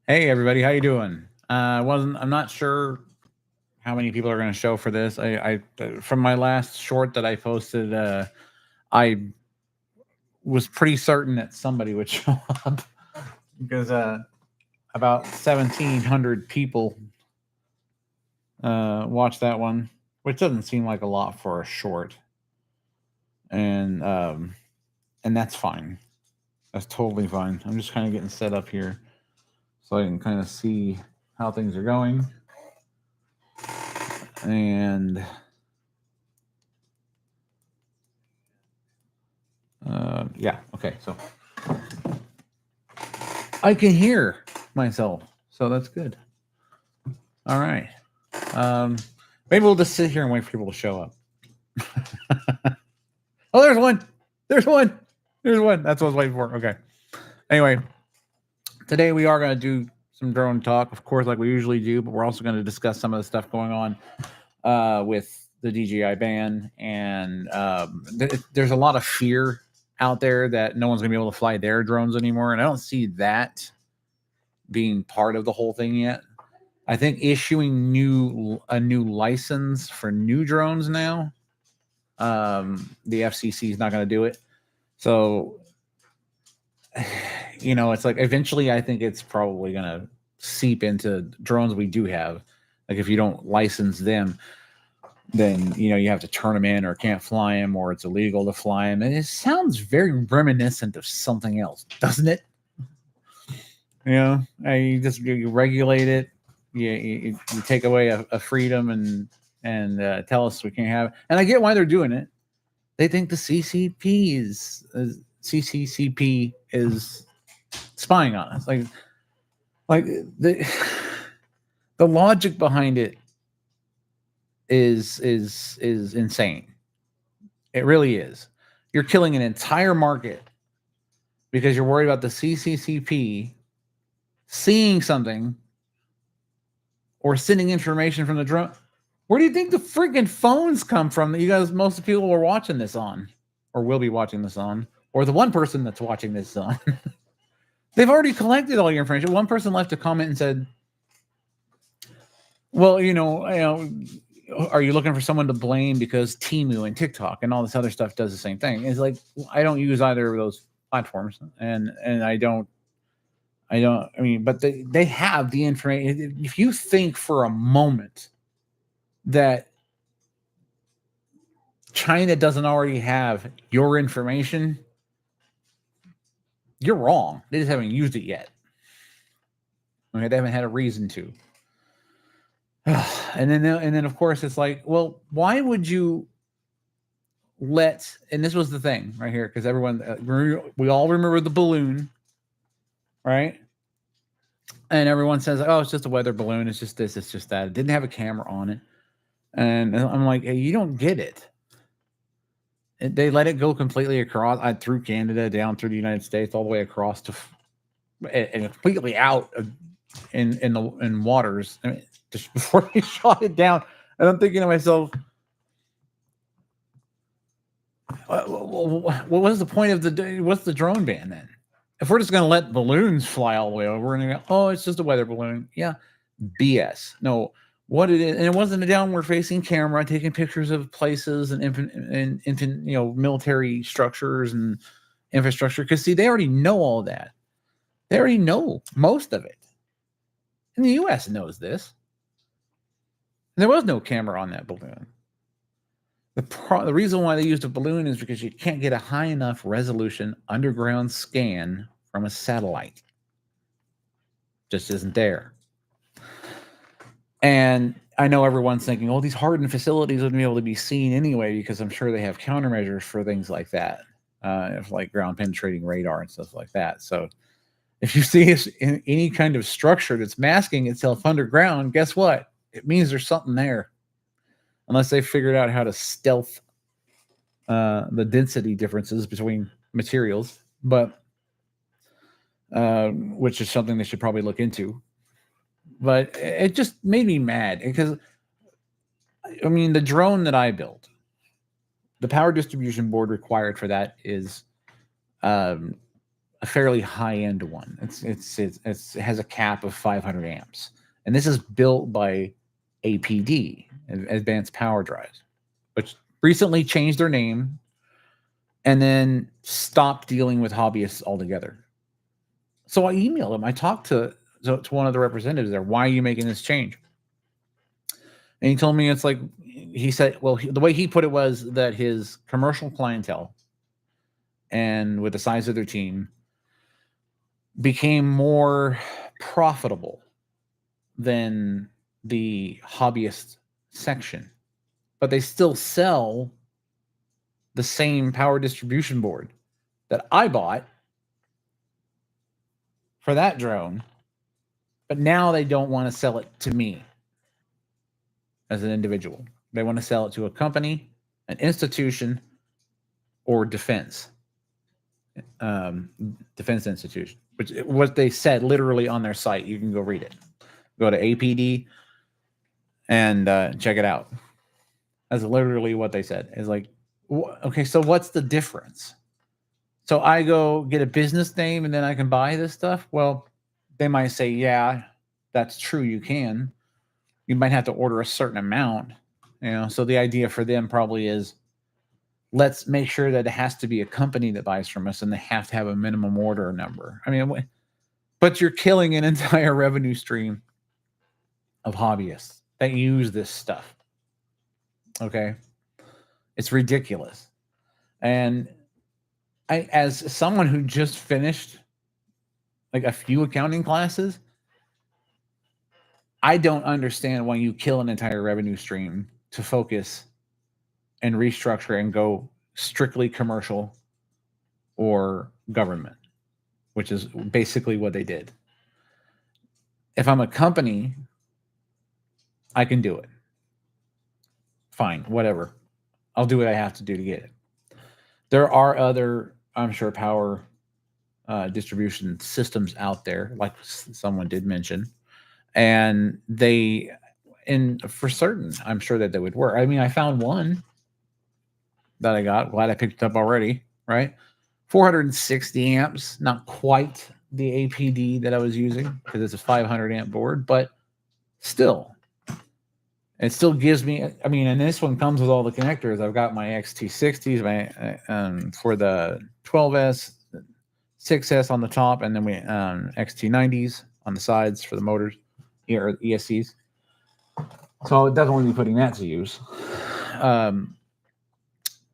Hey everybody, how you doing? I'm not sure how many people are going to show for this. From my last short that I posted, I was pretty certain that somebody would show up because about 1,700 people watched that one, which doesn't seem like a lot for a short, and um, and that's fine. That's totally fine. I'm just kind of getting set up here so I can kind of see how things are going, and yeah, okay, so I can hear myself, so that's good. All right. Um, Maybe we'll just sit here and wait for people to show up. Oh, there's one. There's one. There's one. That's what I was waiting for. Okay. Anyway, today we are going to do some drone talk, of course, like we usually do, but we're also going to discuss some of the stuff going on with the DJI ban. And there's a lot of fear out there that no one's going to be able to fly their drones anymore. And I don't see that being part of the whole thing yet. I think issuing a new license for new drones now, the FCC is not going to do it. So, it's like eventually I think it's probably going to seep into drones we do have. Like if you don't license them, then you have to turn them in or can't fly them or it's illegal to fly them. And it sounds very reminiscent of something else, doesn't it? You regulate it. You take away a freedom and tell us we can't have it. And I get why they're doing it. They think the CCCP is spying on us. Like the logic behind it is insane. It really is. You're killing an entire market because you're worried about the CCCP seeing something or sending information from the drone. Where do you think the freaking phones come from that you guys, most of the people are watching this on, or will be watching this on, or the one person that's watching this on? They've already collected all your information. One person left a comment and said, "Well, are you looking for someone to blame because Temu and TikTok and all this other stuff does the same thing?" It's like I don't use either of those platforms, and I mean, but they have the information. If you think for a moment that China doesn't already have your information, you're wrong. They just haven't used it yet. Okay, they haven't had a reason to. And then of course it's like, well, why would you let? And this was the thing right here because everyone, we all remember the balloon, right? And everyone says, oh, it's just a weather balloon. It's just this. It's just that. It didn't have a camera on it. And I'm like, hey, you don't get it. They let it go completely across through Canada, down through the United States, all the way across to and completely out in waters. I mean, just before they shot it down, and I'm thinking to myself, what was the point of what's the drone ban then? If we're just going to let balloons fly all the way over and go, oh, it's just a weather balloon. Yeah, BS. No, what it is, and it wasn't a downward facing camera taking pictures of places and infant military structures and infrastructure. Because see, they already know all that. They already know most of it. And the U.S. knows this. And there was no camera on that balloon. The reason why they used a balloon is because you can't get a high enough resolution underground scan from a satellite. Just isn't there. And I know everyone's thinking, oh, these hardened facilities wouldn't be able to be seen anyway, because I'm sure they have countermeasures for things like that, like ground penetrating radar and stuff like that. So if you see any kind of structure that's masking itself underground, guess what? It means there's something there. Unless they figured out how to stealth the density differences between materials, but which is something they should probably look into. But it just made me mad because, I mean, the drone that I built, the power distribution board required for that is a fairly high-end one. It has a cap of 500 amps, and this is built by APD, Advanced Power Drives, which recently changed their name and then stopped dealing with hobbyists altogether. So I emailed him. I talked to one of the representatives there. Why are you making this change? And he told me it's like, he said, well, the way he put it was that his commercial clientele and with the size of their team became more profitable than the hobbyist section, but they still sell the same power distribution board that I bought for that drone, but now they don't want to sell it to me as an individual. They want to sell it to a company, an institution, or defense institution, which what they said literally on their site. You can go read it. Go to APD and check it out. That's literally what they said. It's like, okay, so what's the difference? So I go get a business name and then I can buy this stuff? Well, they might say, yeah, that's true. You can. You might have to order a certain amount. So the idea for them probably is, let's make sure that it has to be a company that buys from us and they have to have a minimum order number. I mean, but you're killing an entire revenue stream of hobbyists that use this stuff. Okay. It's ridiculous. And I, as someone who just finished like a few accounting classes, I don't understand why you kill an entire revenue stream to focus and restructure and go strictly commercial or government, which is basically what they did. If I'm a company, I can do it. Fine, whatever. I'll do what I have to do to get it. There are other, I'm sure, power distribution systems out there, like someone did mention, and for certain, I'm sure that they would work. I mean, I found one that I got. Glad I picked it up already, right? 460 amps, not quite the APD that I was using because it's a 500 amp board, but still, it still gives me, I mean, and this one comes with all the connectors. I've got my XT60s, my for the 12S, 6S on the top, and then we XT90s on the sides for the motors, or ESCs. So definitely be putting that to use.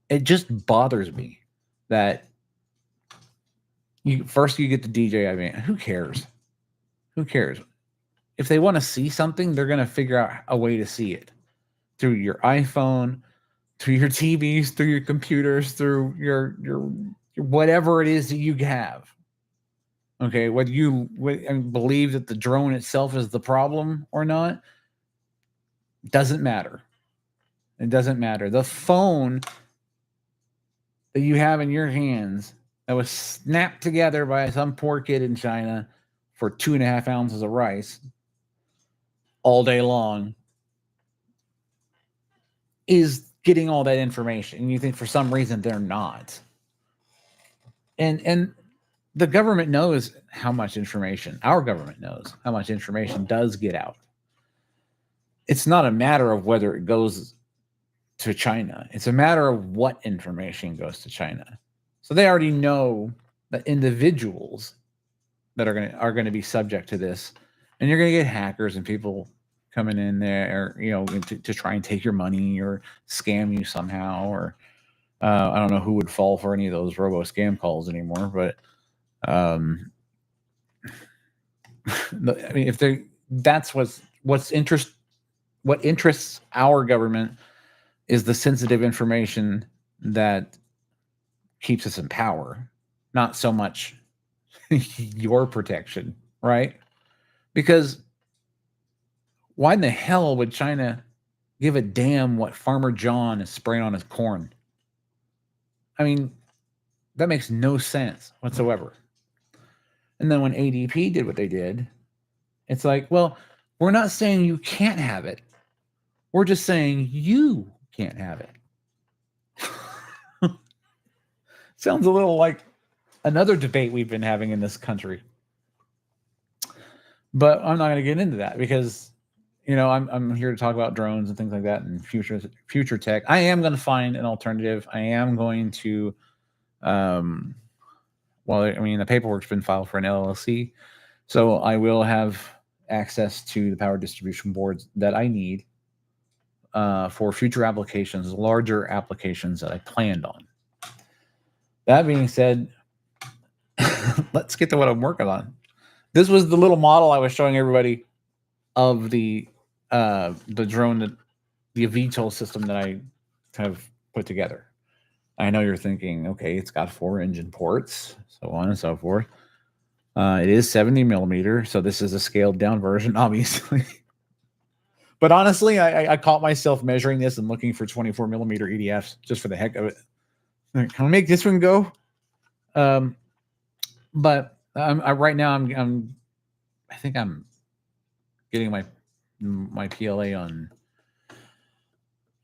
It just bothers me that you get the DJI van. Who cares? Who cares? If they want to see something, they're going to figure out a way to see it through your iPhone, through your TVs, through your computers, through your whatever it is that you have. Okay, whether you believe that the drone itself is the problem or not, doesn't matter. It doesn't matter. The phone that you have in your hands that was snapped together by some poor kid in China for 2.5 ounces of rice all day long is getting all that information. And you think for some reason they're not. And the government knows how much information, our government knows how much information does get out. It's not a matter of whether it goes to China. It's a matter of what information goes to China. So they already know that individuals that are going to be subject to this, and you're going to get hackers and people coming in there, to try and take your money or scam you somehow. Or I don't know who would fall for any of those robo scam calls anymore, but I mean, if that's what interests our government is the sensitive information that keeps us in power, not so much your protection, right? Because why in the hell would China give a damn what Farmer John is spraying on his corn? I mean, that makes no sense whatsoever. And then when ADP did what they did, it's like, well, we're not saying you can't have it. We're just saying you can't have it. Sounds a little like another debate we've been having in this country. But I'm not going to get into that because, I'm here to talk about drones and things like that and future tech. I am going to find an alternative. I am going to, the paperwork's been filed for an LLC, so I will have access to the power distribution boards that I need for future applications, larger applications that I planned on. That being said, let's get to what I'm working on. This was the little model I was showing everybody of the drone, the VTOL system that I kind of put together. I know you're thinking, okay, it's got 4 engine ports, so on and so forth. It is 70 millimeter, so this is a scaled down version, obviously. But honestly, I caught myself measuring this and looking for 24 millimeter EDFs just for the heck of it. Can I make this one go? But right now I think I'm getting my PLA on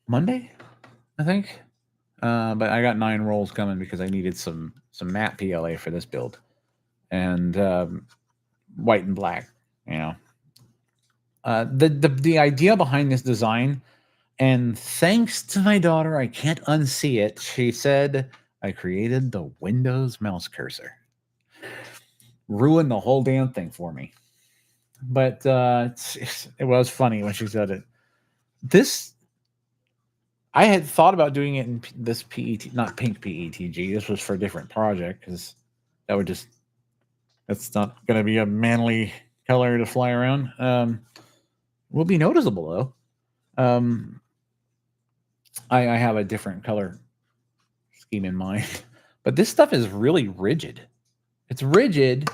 Monday, I think. But I got 9 rolls coming because I needed some matte PLA for this build, and white and black. The idea behind this design, and thanks to my daughter, I can't unsee it. She said I created the Windows mouse cursor. Ruined the whole damn thing for me. But it was funny when she said it. I had thought about doing it in this PET, not pink PETG. This was for a different project because that's not going to be a manly color to fly around. Will be noticeable though. I have a different color scheme in mind, but this stuff is really rigid. It's rigid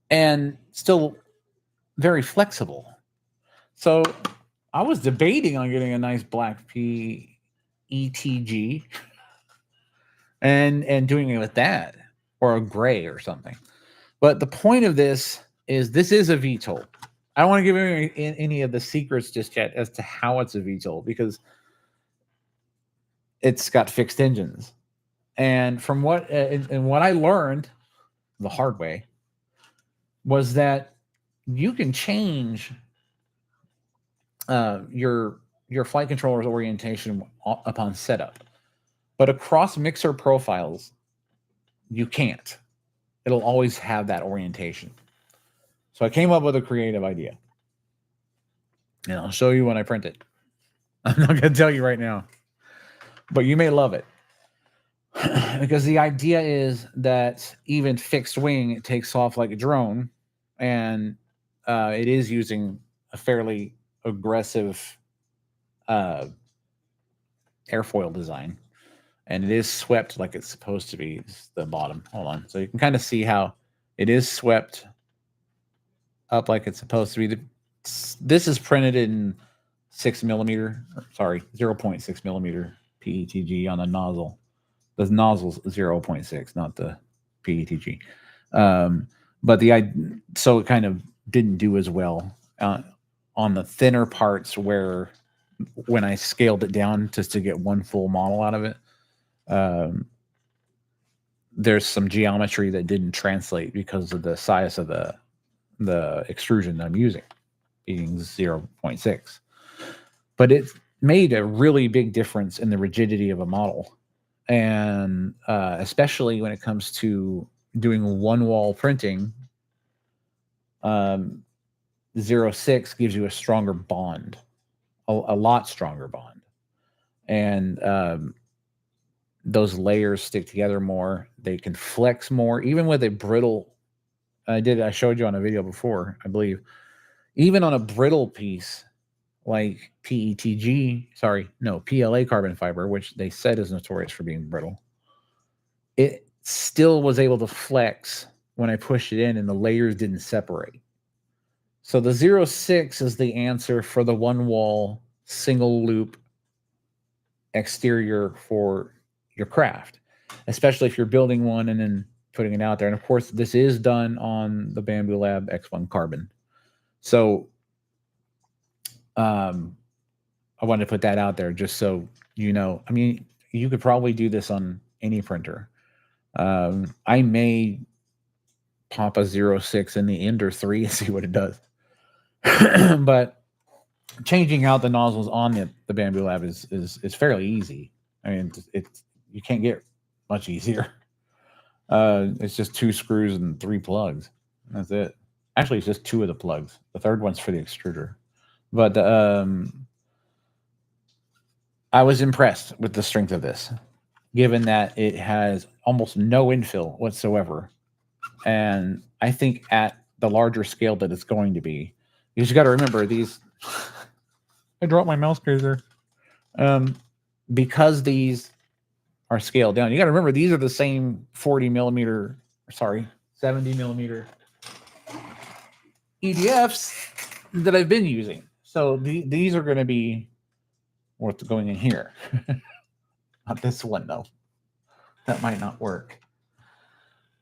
and still very flexible. So I was debating on getting a nice black PETG and doing it with that, or a gray or something. But the point of this is a VTOL. I don't want to give any of the secrets just yet as to how it's a VTOL because it's got fixed engines. And from what I learned the hard way was that you can change your flight controller's orientation upon setup, but across mixer profiles you can't. It'll always have that orientation. So I came up with a creative idea, and I'll show you when I print it. I'm not going to tell you right now, but you may love it. Because the idea is that even fixed wing, it takes off like a drone, and it is using a fairly aggressive airfoil design, and it is swept like it's supposed to be. It's the bottom. Hold on. So you can kind of see how it is swept up like it's supposed to be. This is printed in 6 millimeter, 0.6 millimeter PETG on the nozzle. The nozzle's 0.6, not the PETG. But so it kind of didn't do as well on the thinner parts where when I scaled it down just to get one full model out of it, there's some geometry that didn't translate because of the size of the extrusion that I'm using, being 0.6. But it made a really big difference in the rigidity of a model. And especially when it comes to doing one wall printing, 0.6 gives you a stronger bond, a lot stronger bond. And those layers stick together more. They can flex more, even with a brittle. I showed you on a video before, I believe. Even on a brittle piece like PLA carbon fiber, which they said is notorious for being brittle, it still was able to flex when I pushed it in and the layers didn't separate. So the 0.6 is the answer for the one wall single loop exterior for your craft, especially if you're building one and then putting it out there. And of course, this is done on the Bamboo Lab X1 carbon. So I wanted to put that out there just so you know. I mean, you could probably do this on any printer, I may pop a 0.6 in the Ender 3 and see what it does. But changing out the nozzles on the Bamboo Lab is fairly easy. I mean, you can't get much easier. It's just 2 screws and 3 plugs. That's it. Actually, it's just 2 of the plugs. The third one's for the extruder. But I was impressed with the strength of this, given that it has almost no infill whatsoever. And I think at the larger scale that it's going to be, you just got to remember these. I dropped my mouse cursor. Because these are scaled down, you got to remember these are the same 70 millimeter EDFs that I've been using. So these are going to be what's going in here. Not this one though. That might not work.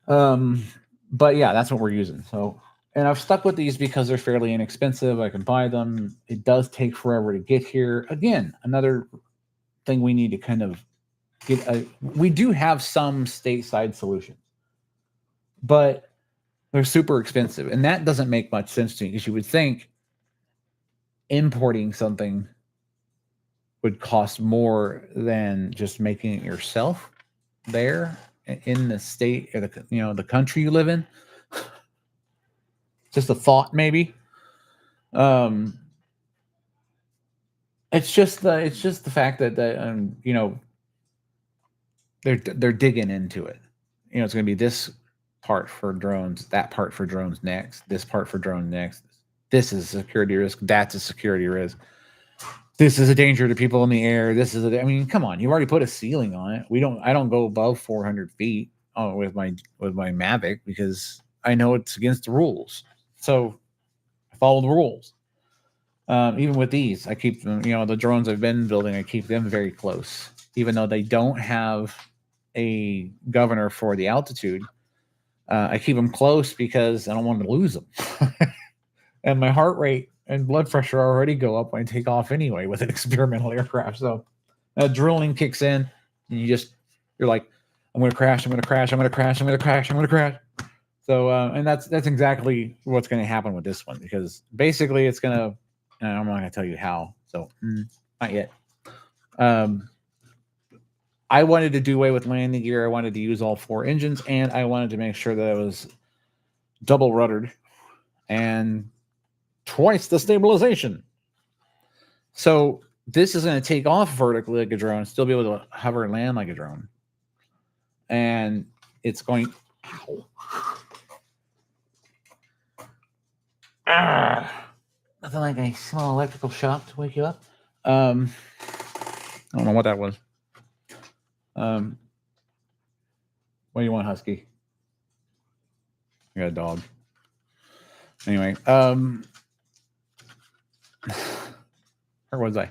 But yeah, that's what we're using. So, and I've stuck with these because they're fairly inexpensive. I can buy them. It does take forever to get here. Again, another thing we need to kind of get. We do have some stateside solutions, but they're super expensive, and that doesn't make much sense to me because you would think importing something would cost more than just making it yourself there in the state or the country you live in. Just a thought, maybe. It's just the fact that they're digging into it. It's going to be this part for drones, that part for drones next, this part for drone next. This is a security risk. That's a security risk. This is a danger to people in the air. I mean, come on, you've already put a ceiling on it. I don't go above 400 feet with my Mavic because I know it's against the rules. So I follow the rules. Even with these, I keep them, the drones I've been building, I keep them very close, even though they don't have a governor for the altitude. I keep them close because I don't want to lose them. And my heart rate and blood pressure already go up when I take off anyway with an experimental aircraft. So drilling kicks in, and you're like, I'm going to crash, I'm going to crash, I'm going to crash, I'm going to crash, I'm going to crash. So, and that's exactly what's going to happen with this one, because basically it's going to, I'm not going to tell you how. So not yet. I wanted to do away with landing gear. I wanted to use all 4 engines, and I wanted to make sure that it was double ruddered and twice the stabilization. So this is going to take off vertically like a drone, still be able to hover and land like a drone. And it's going... Nothing like a small electrical shock to wake you up. I don't know what that was. What do you want, Husky? I got a dog. Anyway, where was I?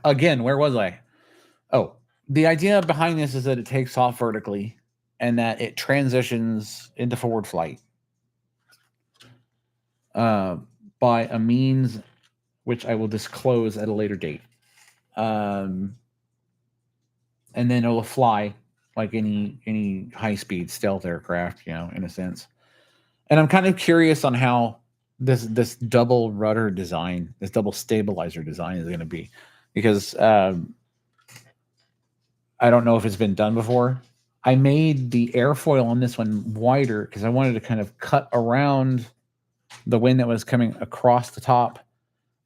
Again, where was I? Oh, the idea behind this is that it takes off vertically and that it transitions into forward flight by a means which I will disclose at a later date. And then it'll fly like any high-speed stealth aircraft, in a sense. And I'm kind of curious on how this double rudder design, this double stabilizer design is going to be, because I don't know if it's been done before. I made the airfoil on this one wider because I wanted to kind of cut around the wind that was coming across the top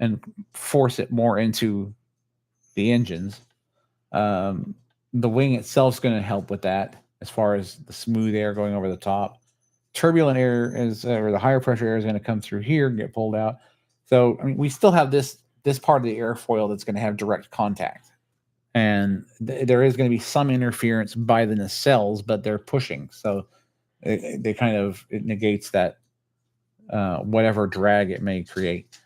and force it more into the engines. The wing itself is going to help with that as far as the smooth air going over the top. Turbulent air or the higher pressure air is going to come through here and get pulled out. So, I mean, we still have this part of the airfoil that's going to have direct contact. And there is going to be some interference by the nacelles, but they're pushing. So it negates that whatever drag it may create.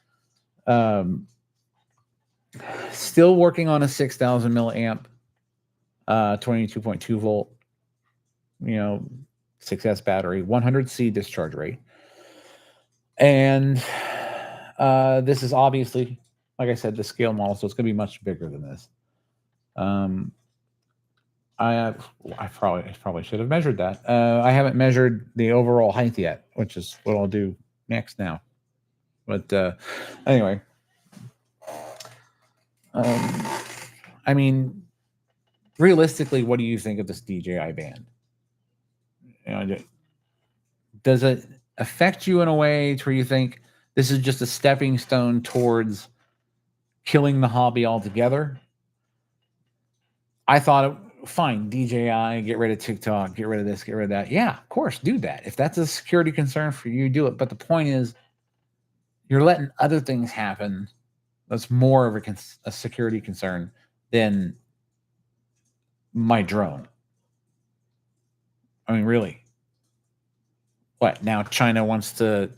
Still working on a 6,000 milliamp, 22.2 volt, 6S battery, 100C discharge rate. And this is obviously, like I said, the scale model, so it's going to be much bigger than this. I probably should have measured that. I haven't measured the overall height yet, which is what I'll do next now. But anyway, I mean, realistically, what do you think of this DJI band? You know, does it affect you in a way to where you think this is just a stepping stone towards killing the hobby altogether? I thought, fine, DJI, get rid of TikTok, get rid of this, get rid of that. Yeah, of course, do that. If that's a security concern for you, do it. But the point is, you're letting other things happen that's more of a security concern than my drone. I mean, really. What, now China wants to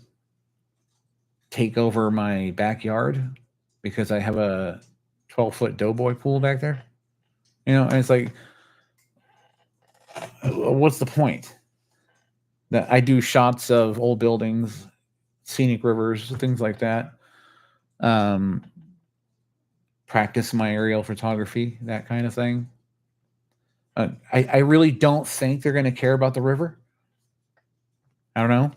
take over my backyard because I have a 12-foot doughboy pool back there? You know, and it's like, what's the point? That I do shots of old buildings, scenic rivers, things like that. Practice my aerial photography, that kind of thing. I really don't think they're going to care about the river. I don't know.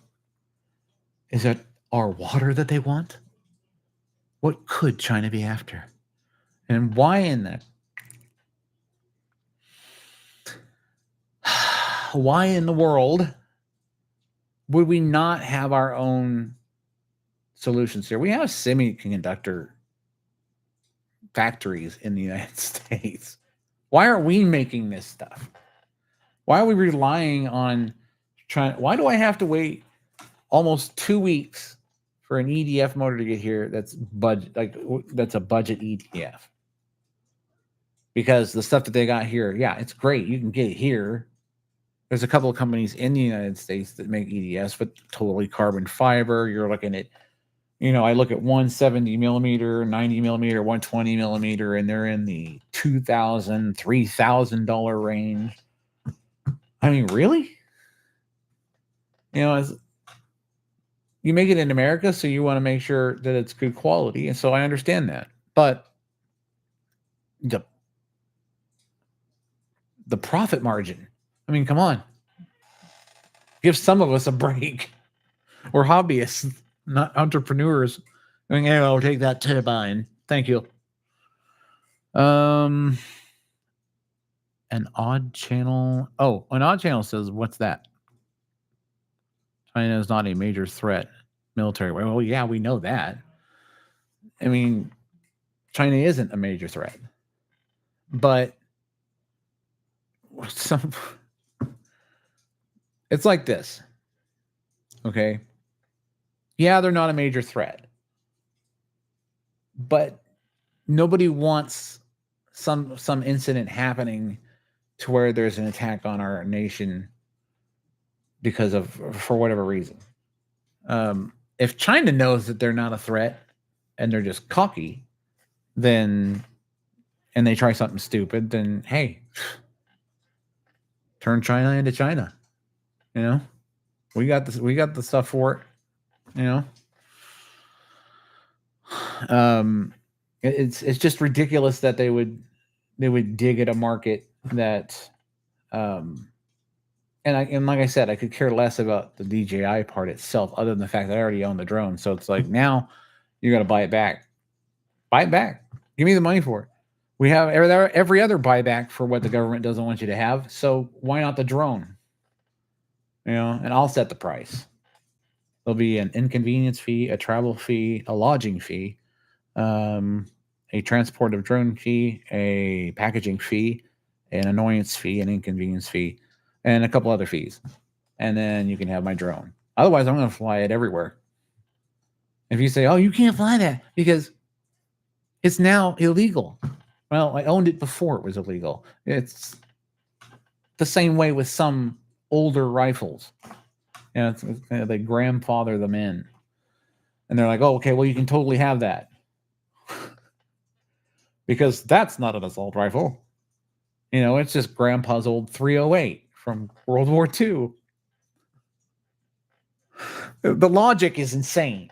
Is it our water that they want? What could China be after? And why in the world would we not have our own solutions here? We have semiconductor factories in the United States. Why aren't we making this stuff? Why are we relying on China? Why do I have to wait almost 2 weeks for an EDF motor to get here that's a budget EDF? Because the stuff that they got here, yeah, it's great. You can get it here. There's a couple of companies in the United States that make EDFs, but totally carbon fiber. You're looking at, I look at 170 millimeter, 90 millimeter, 120 millimeter, and they're in the $2,000, $3,000 range. I mean, really? You make it in America, so you want to make sure that it's good quality. And so I understand that. But the profit margin, I mean, come on. Give some of us a break. We're hobbyists, not entrepreneurs. I mean, hey, I'll take that turbine. Thank you. An odd channel. Oh, an odd channel says, what's that? China is not a major threat military. Well, yeah, we know that. I mean, China isn't a major threat. But it's like this. Okay. Yeah, they're not a major threat. But nobody wants some incident happening to where there's an attack on our nation for whatever reason. If China knows that they're not a threat and they're just cocky, and they try something stupid, then hey, turn China into China. We got this. We got the stuff for it. It's just ridiculous that they would dig at a market that, and like I said, I could care less about the DJI part itself, other than the fact that I already own the drone. So it's like, now you got to buy it back. Buy it back. Give me the money for it. We have every other buyback for what the government doesn't want you to have. So why not the drone? And I'll set the price. There'll be an inconvenience fee, a travel fee, a lodging fee, a transport of drone fee, a packaging fee, an annoyance fee, an inconvenience fee, and a couple other fees. And then you can have my drone. Otherwise, I'm going to fly it everywhere. If you say, oh, you can't fly that because it's now illegal. Well, I owned it before it was illegal. It's the same way with some older rifles. They grandfather them in. And they're like, oh, okay, well, you can totally have that. Because that's not an assault rifle. It's just grandpa's old 308 from World War II. The logic is insane.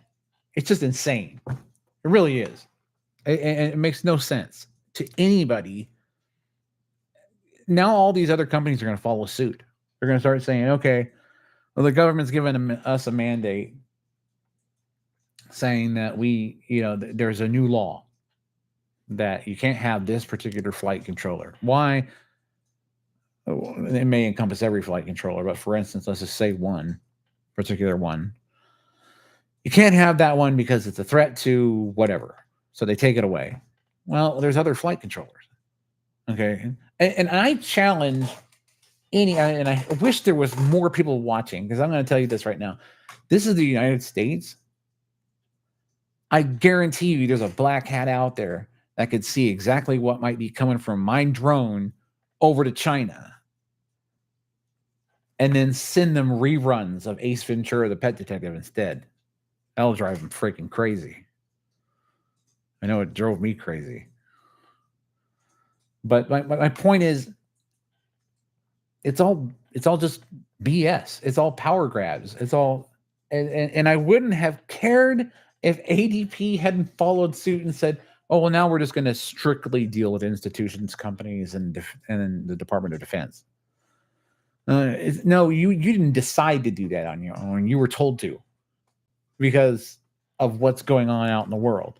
It's just insane. It really is. It makes no sense to anybody. now all these other companies are going to follow suit. They're going to start saying, okay, well, the government's given us a mandate saying that there's a new law that you can't have this particular flight controller. Why? It may encompass every flight controller, but for instance, let's just say one particular one. You can't have that one because it's a threat to whatever. So they take it away. Well, there's other flight controllers. Okay. And I challenge and I wish there was more people watching, because I'm going to tell you this right now. This is the United States. I guarantee you there's a black hat out there that could see exactly what might be coming from my drone over to China and then send them reruns of Ace Ventura, the Pet Detective instead. That'll drive them freaking crazy. I know it drove me crazy. But my point is, it's all just BS. It's all power grabs. It's all, and I wouldn't have cared if ADP hadn't followed suit and said, oh, well, now we're just going to strictly deal with institutions, companies, and the Department of Defense. No, you didn't decide to do that on your own. You were told to, because of what's going on out in the world.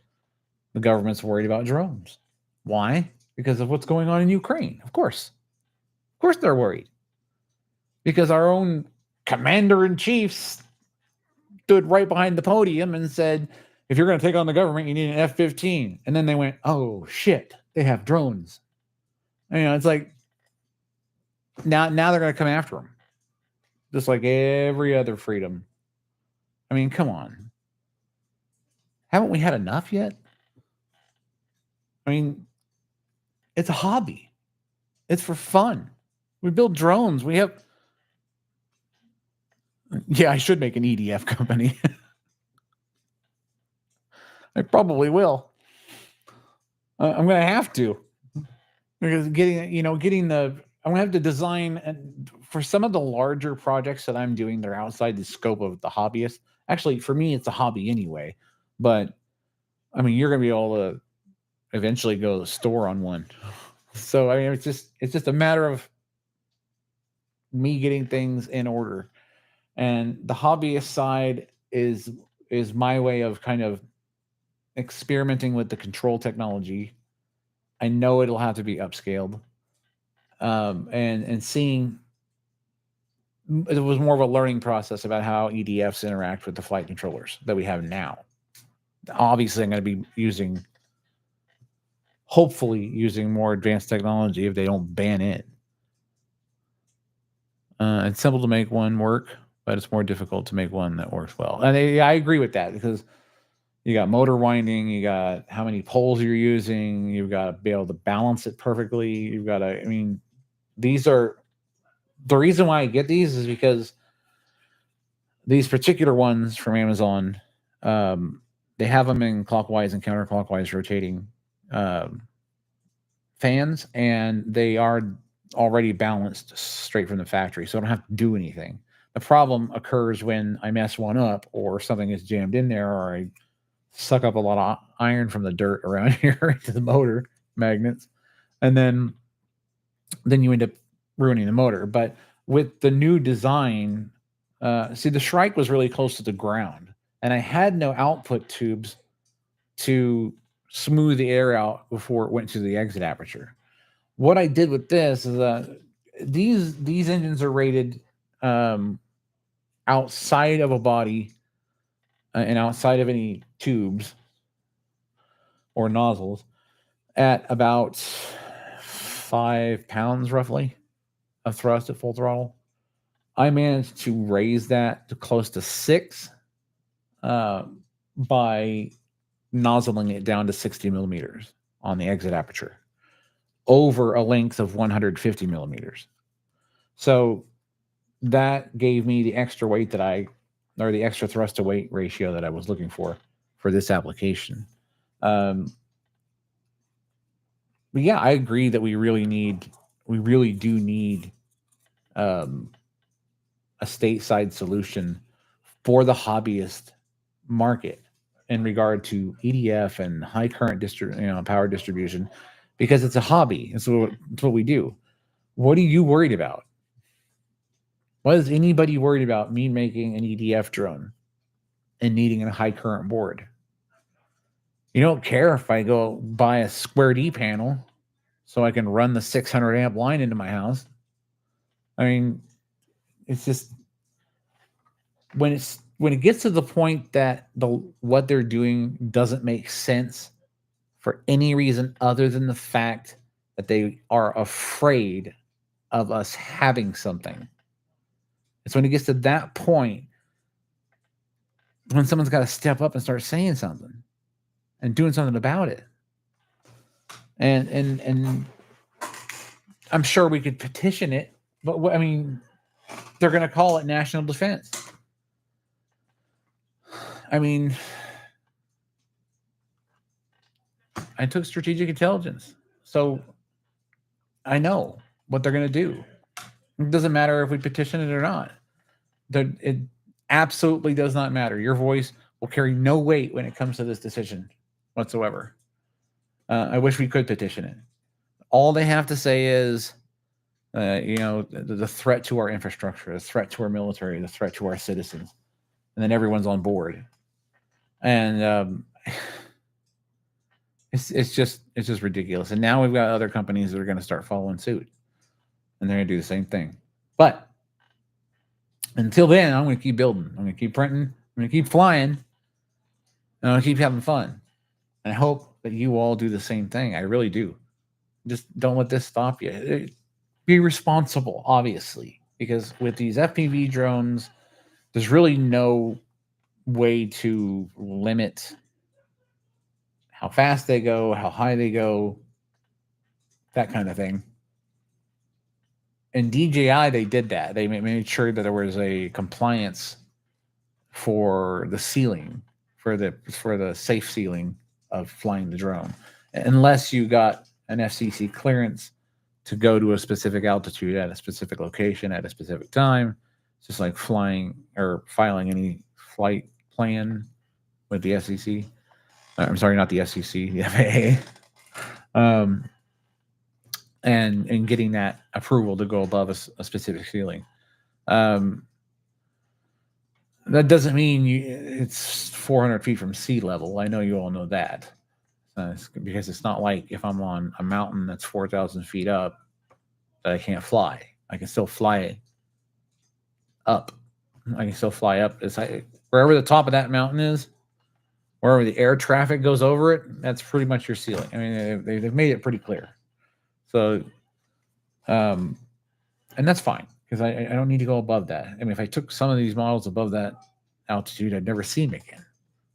The government's worried about drones. Why? Because of what's going on in Ukraine. Of course they're worried. Because our own commander-in-chief stood right behind the podium and said, if you're going to take on the government, you need an F-15. And then they went, oh, shit, they have drones. It's like, now they're going to come after them. Just like every other freedom. I mean, come on. Haven't we had enough yet? I mean, it's a hobby. It's for fun. We build drones. We have... Yeah, I should make an EDF company. I probably will. I'm going to have to. Because I'm going to have to design, and for some of the larger projects that I'm doing, they're outside the scope of the hobbyist. Actually, for me, it's a hobby anyway. But, I mean, you're going to be able to eventually go to the store on one. So, I mean, it's just a matter of me getting things in order. And the hobbyist side is my way of kind of experimenting with the control technology. I know it'll have to be upscaled. And seeing, it was more of a learning process about how EDFs interact with the flight controllers that we have now. Obviously, I'm going to be hopefully using more advanced technology if they don't ban it. It's simple to make one work, but it's more difficult to make one that works well. And I agree with that, because you got motor winding, you got how many poles you're using, you've got to be able to balance it perfectly. You've got to, I mean, these are, the reason why I get these is because these particular ones from Amazon, they have them in clockwise and counterclockwise rotating fans, and they are already balanced straight from the factory, so I don't have to do anything. The problem occurs when I mess one up, or something is jammed in there, or I suck up a lot of iron from the dirt around here into the motor magnets, and then you end up ruining the motor. But with the new design, see, the Shrike was really close to the ground, and I had no output tubes to smooth the air out before it went to the exit aperture. What I did with this is these engines are rated outside of a body and outside of any tubes or nozzles at about 5 pounds roughly of thrust at full throttle. I managed to raise that to close to 6 by nozzling it down to 60 millimeters on the exit aperture over a length of 150 millimeters. So that gave me the extra weight or the extra thrust to weight ratio that I was looking for this application. But yeah, I agree that we really do need a stateside solution for the hobbyist market in regard to EDF and high current power distribution, because it's a hobby. It's what we do. What are you worried about? Why is anybody worried about me making an EDF drone and needing a high current board? You don't care if I go buy a Square D panel so I can run the 600 amp line into my house. I mean, it's just when it gets to the point that what they're doing doesn't make sense for any reason other than the fact that they are afraid of us having something. It's when it gets to that point when someone's got to step up and start saying something and doing something about it. And I'm sure we could petition it, but I mean, they're going to call it national defense. I mean, I took strategic intelligence, so I know what they're going to do. It doesn't matter if we petition it or not. It absolutely does not matter. Your voice will carry no weight when it comes to this decision whatsoever. I wish we could petition it. All they have to say is, the threat to our infrastructure, the threat to our military, the threat to our citizens, and then everyone's on board. And it's just ridiculous. And now we've got other companies that are going to start following suit, and they're going to do the same thing. But until then, I'm going to keep building. I'm going to keep printing. I'm going to keep flying. And I'm going to keep having fun. And I hope that you all do the same thing. I really do. Just don't let this stop you. Be responsible, obviously, because with these FPV drones, there's really no way to limit how fast they go, how high they go, that kind of thing. In DJI, they did that. They made sure that there was a compliance for the ceiling, for the safe ceiling of flying the drone, unless you got an FCC clearance to go to a specific altitude at a specific location at a specific time. It's just like flying or filing any flight plan with the FCC. I'm sorry, not the FCC, the FAA. And getting that approval to go above a specific ceiling. That doesn't mean it's 400 feet from sea level. I know you all know that. Because it's not like if I'm on a mountain that's 4,000 feet up that I can't fly. I can still fly up. I can still fly up. It's like wherever the top of that mountain is, wherever the air traffic goes over it, that's pretty much your ceiling. I mean, they've made it pretty clear. So, and that's fine because I don't need to go above that. I mean, if I took some of these models above that altitude, I'd never see them again.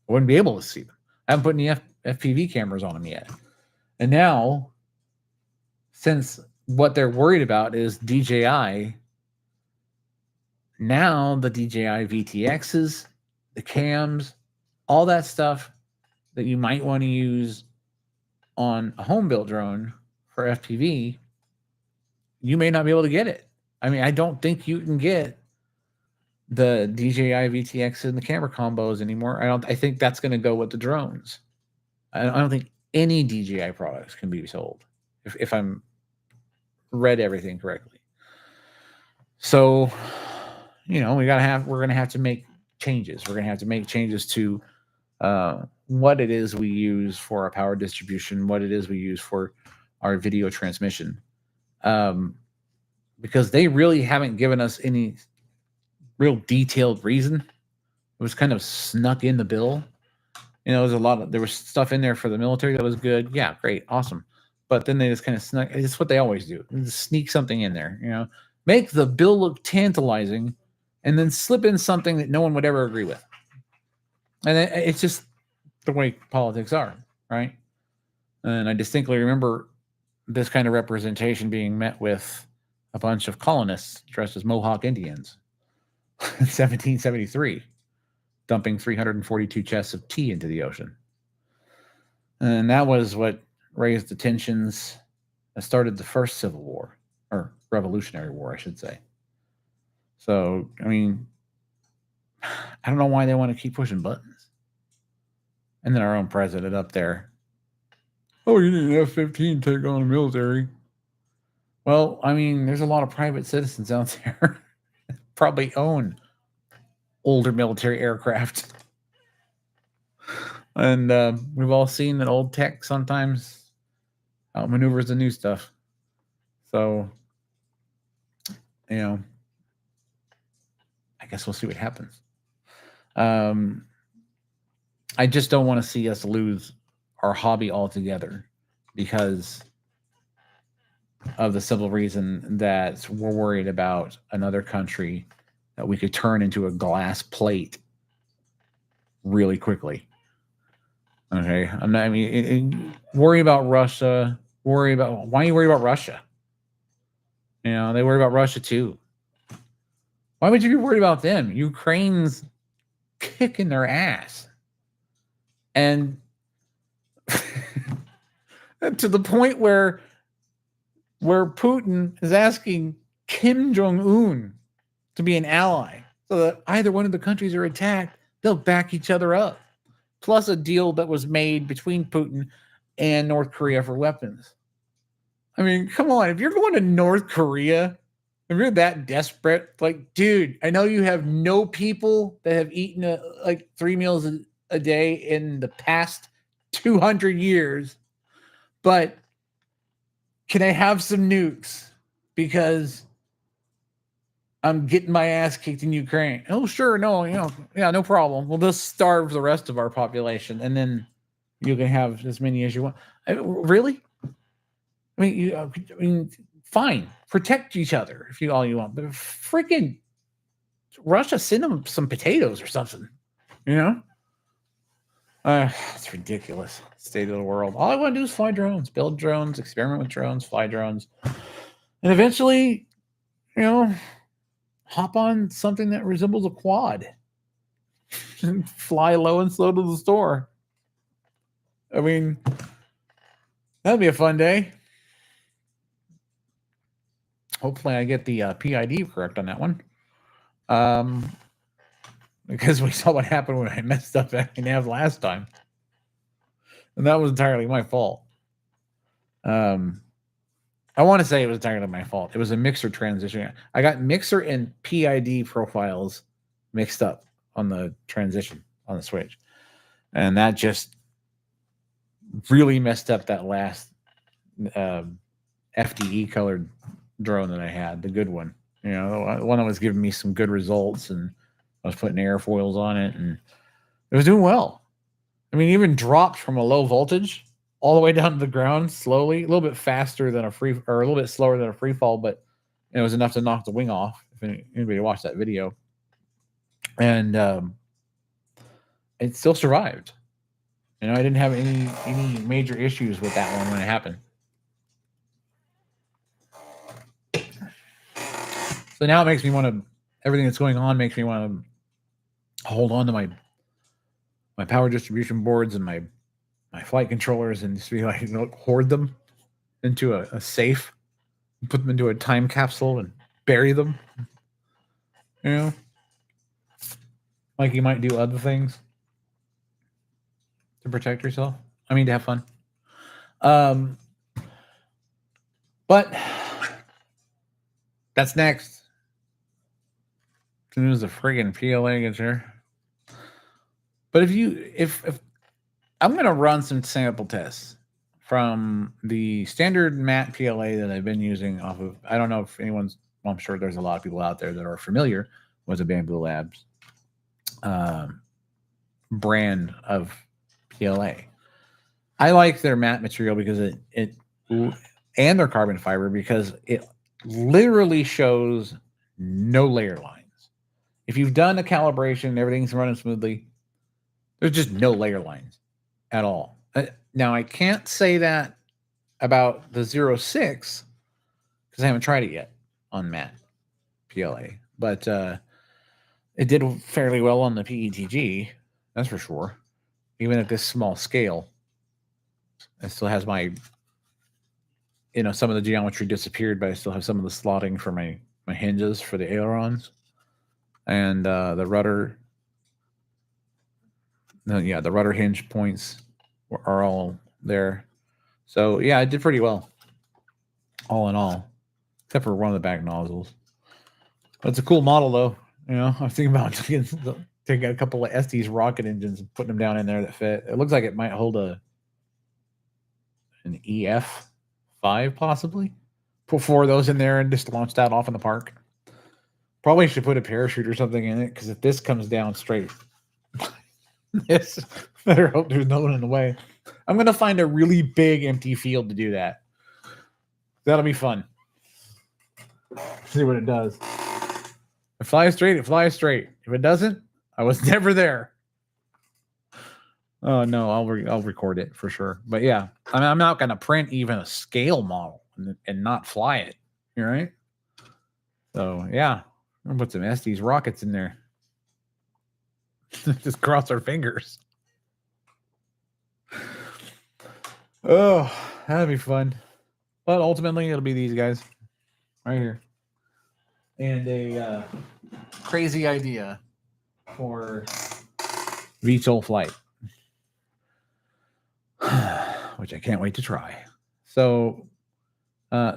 I wouldn't be able to see them. I haven't put any FPV cameras on them yet. And now, since what they're worried about is DJI, now the DJI VTXs, the cams, all that stuff that you might want to use on a home-built drone for FPV, you may not be able to get it. I mean, I don't think you can get the DJI VTX and the camera combos anymore. I think that's going to go with the drones. I don't think any DJI products can be sold if I'm read everything correctly. So, we're going to have to make changes. We're going to have to make changes to what it is we use for our power distribution, what it is we use for our video transmission. Because they really haven't given us any real detailed reason. It was kind of snuck in the bill. There was stuff in there for the military that was good. Yeah, great, awesome. But then they just kind of snuck. It's what they always do. They just sneak something in there. Make the bill look tantalizing, and then slip in something that no one would ever agree with. And it's just the way politics are, right? And I distinctly remember this kind of representation being met with a bunch of colonists dressed as Mohawk Indians in 1773, dumping 342 chests of tea into the ocean. And that was what raised the tensions that started the first Civil War, or Revolutionary War, I should say. So, I mean, I don't know why they want to keep pushing buttons. And then our own president up there, oh, you need an F-15 to take on the military. Well, I mean, there's a lot of private citizens out there probably own older military aircraft. And we've all seen that old tech sometimes outmaneuvers the new stuff. So, you know, I guess we'll see what happens. I just don't want to see us lose our hobby altogether because of the simple reason that we're worried about another country that we could turn into a glass plate really quickly. Okay, worry about Russia. Why are you worried about Russia? You know, they worry about Russia too. Why would you be worried about them? Ukraine's kicking their ass. And to the point where Putin is asking Kim Jong-un to be an ally so that either one of the countries are attacked, they'll back each other up. Plus a deal that was made between Putin and North Korea for weapons. I mean, come on. If you're going to North Korea, if you're that desperate, like, dude, I know you have no people that have eaten like 3 meals a day in the past 200 years, but can I have some nukes? Because I'm getting my ass kicked in Ukraine. Oh, sure. No, yeah, no problem. We'll just starve the rest of our population, and then you can have as many as you want. Really? I mean, fine. Protect each other if all you want, but freaking Russia, send them some potatoes or something. You know? It's ridiculous. State of the world. All I want to do is fly drones, build drones, experiment with drones, fly drones, and eventually, hop on something that resembles a quad and fly low and slow to the store. I mean, that'd be a fun day. Hopefully I get the PID correct on that one. Because we saw what happened when I messed up that nav last time. And that was entirely my fault. I want to say it was entirely my fault. It was a mixer transition. I got mixer and PID profiles mixed up on the transition on the switch. And that just really messed up that last FDE colored drone that I had, the good one. The one that was giving me some good results, and I was putting airfoils on it, and it was doing well. I mean, even dropped from a low voltage all the way down to the ground slowly, a little bit faster than a little bit slower than a free fall, but it was enough to knock the wing off. If anybody watched that video, and it still survived. I didn't have any major issues with that one when it happened. So now it makes me want to. Everything that's going on makes me want to hold on to my power distribution boards and my flight controllers and just be like, hoard them into a safe, put them into a time capsule and bury them. Like you might do other things to protect yourself. I mean, to have fun. But that's next. As soon as the friggin' PLA gets here. But if I'm going to run some sample tests from the standard matte PLA that I've been using off of, I don't know if anyone's, well, I'm sure there's a lot of people out there that are familiar with the Bamboo Labs brand of PLA. I like their matte material because it and their carbon fiber because it literally shows no layer lines. If you've done a calibration, everything's running smoothly, there's just no layer lines at all. Now, I can't say that about the 06 because I haven't tried it yet on matte PLA, but it did fairly well on the PETG, that's for sure. Even at this small scale, it still has my, some of the geometry disappeared, but I still have some of the slotting for my hinges for the ailerons. And the rudder, the rudder hinge points are all there. So, yeah, I did pretty well, all in all. except for one of the back nozzles. That's a cool model, though. You know, I was thinking about taking a couple of Estes rocket engines and putting them down in there that fit. It looks like it might hold an EF5 possibly. Put 4 of those in there and just launch that off in the park. Probably should put a parachute or something in it, because if this comes down straight, this better hope there's no one in the way. I'm gonna find a really big empty field to do that. That'll be fun. See what it does. If it flies straight, it flies straight. If it doesn't, I was never there. Oh no, I'll record it for sure. But yeah, I mean, I'm not gonna print even a scale model and not fly it. You right? So yeah, I'm gonna put some Estes rockets in there. Just cross our fingers. Oh, that'd be fun. But ultimately, it'll be these guys right here. And a crazy idea for VTOL flight, which I can't wait to try. So,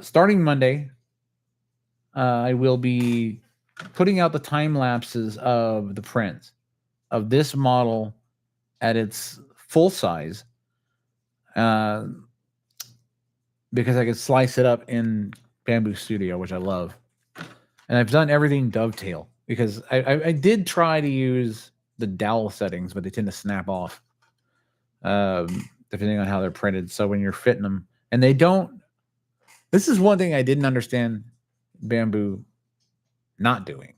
starting Monday, I will be putting out the time lapses of the prints of this model at its full size, because I can slice it up in Bamboo Studio, which I love. And I've done everything dovetail, because I did try to use the dowel settings, but they tend to snap off, depending on how they're printed. So when you're fitting them, and they don't, this is one thing I didn't understand Bamboo not doing,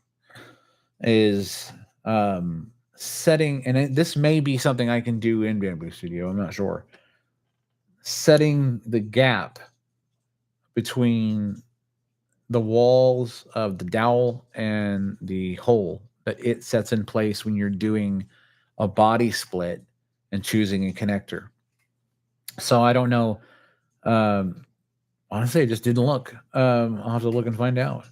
is setting, and this may be something I can do in Bamboo Studio, I'm not sure, setting the gap between the walls of the dowel and the hole that it sets in place when you're doing a body split and choosing a connector. So I don't know. Honestly, I just didn't look. I'll have to look and find out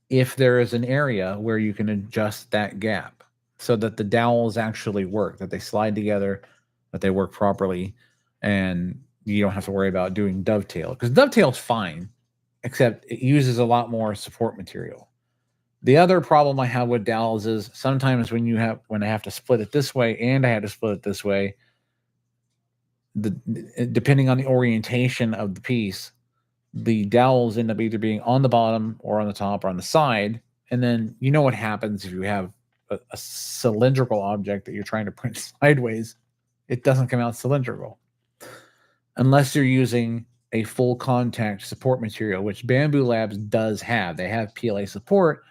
if there is an area where you can adjust that gap so that the dowels actually work, that they slide together, that they work properly, and you don't have to worry about doing dovetail, because dovetail's fine, except it uses a lot more support material. The other problem I have with dowels is sometimes when I have to split it this way and I have to split it this way, depending on the orientation of the piece, the dowels end up either being on the bottom or on the top or on the side. And then you know what happens if you have a cylindrical object that you're trying to print sideways. It doesn't come out cylindrical unless you're using a full contact support material, which Bamboo Labs does have. They have PLA support,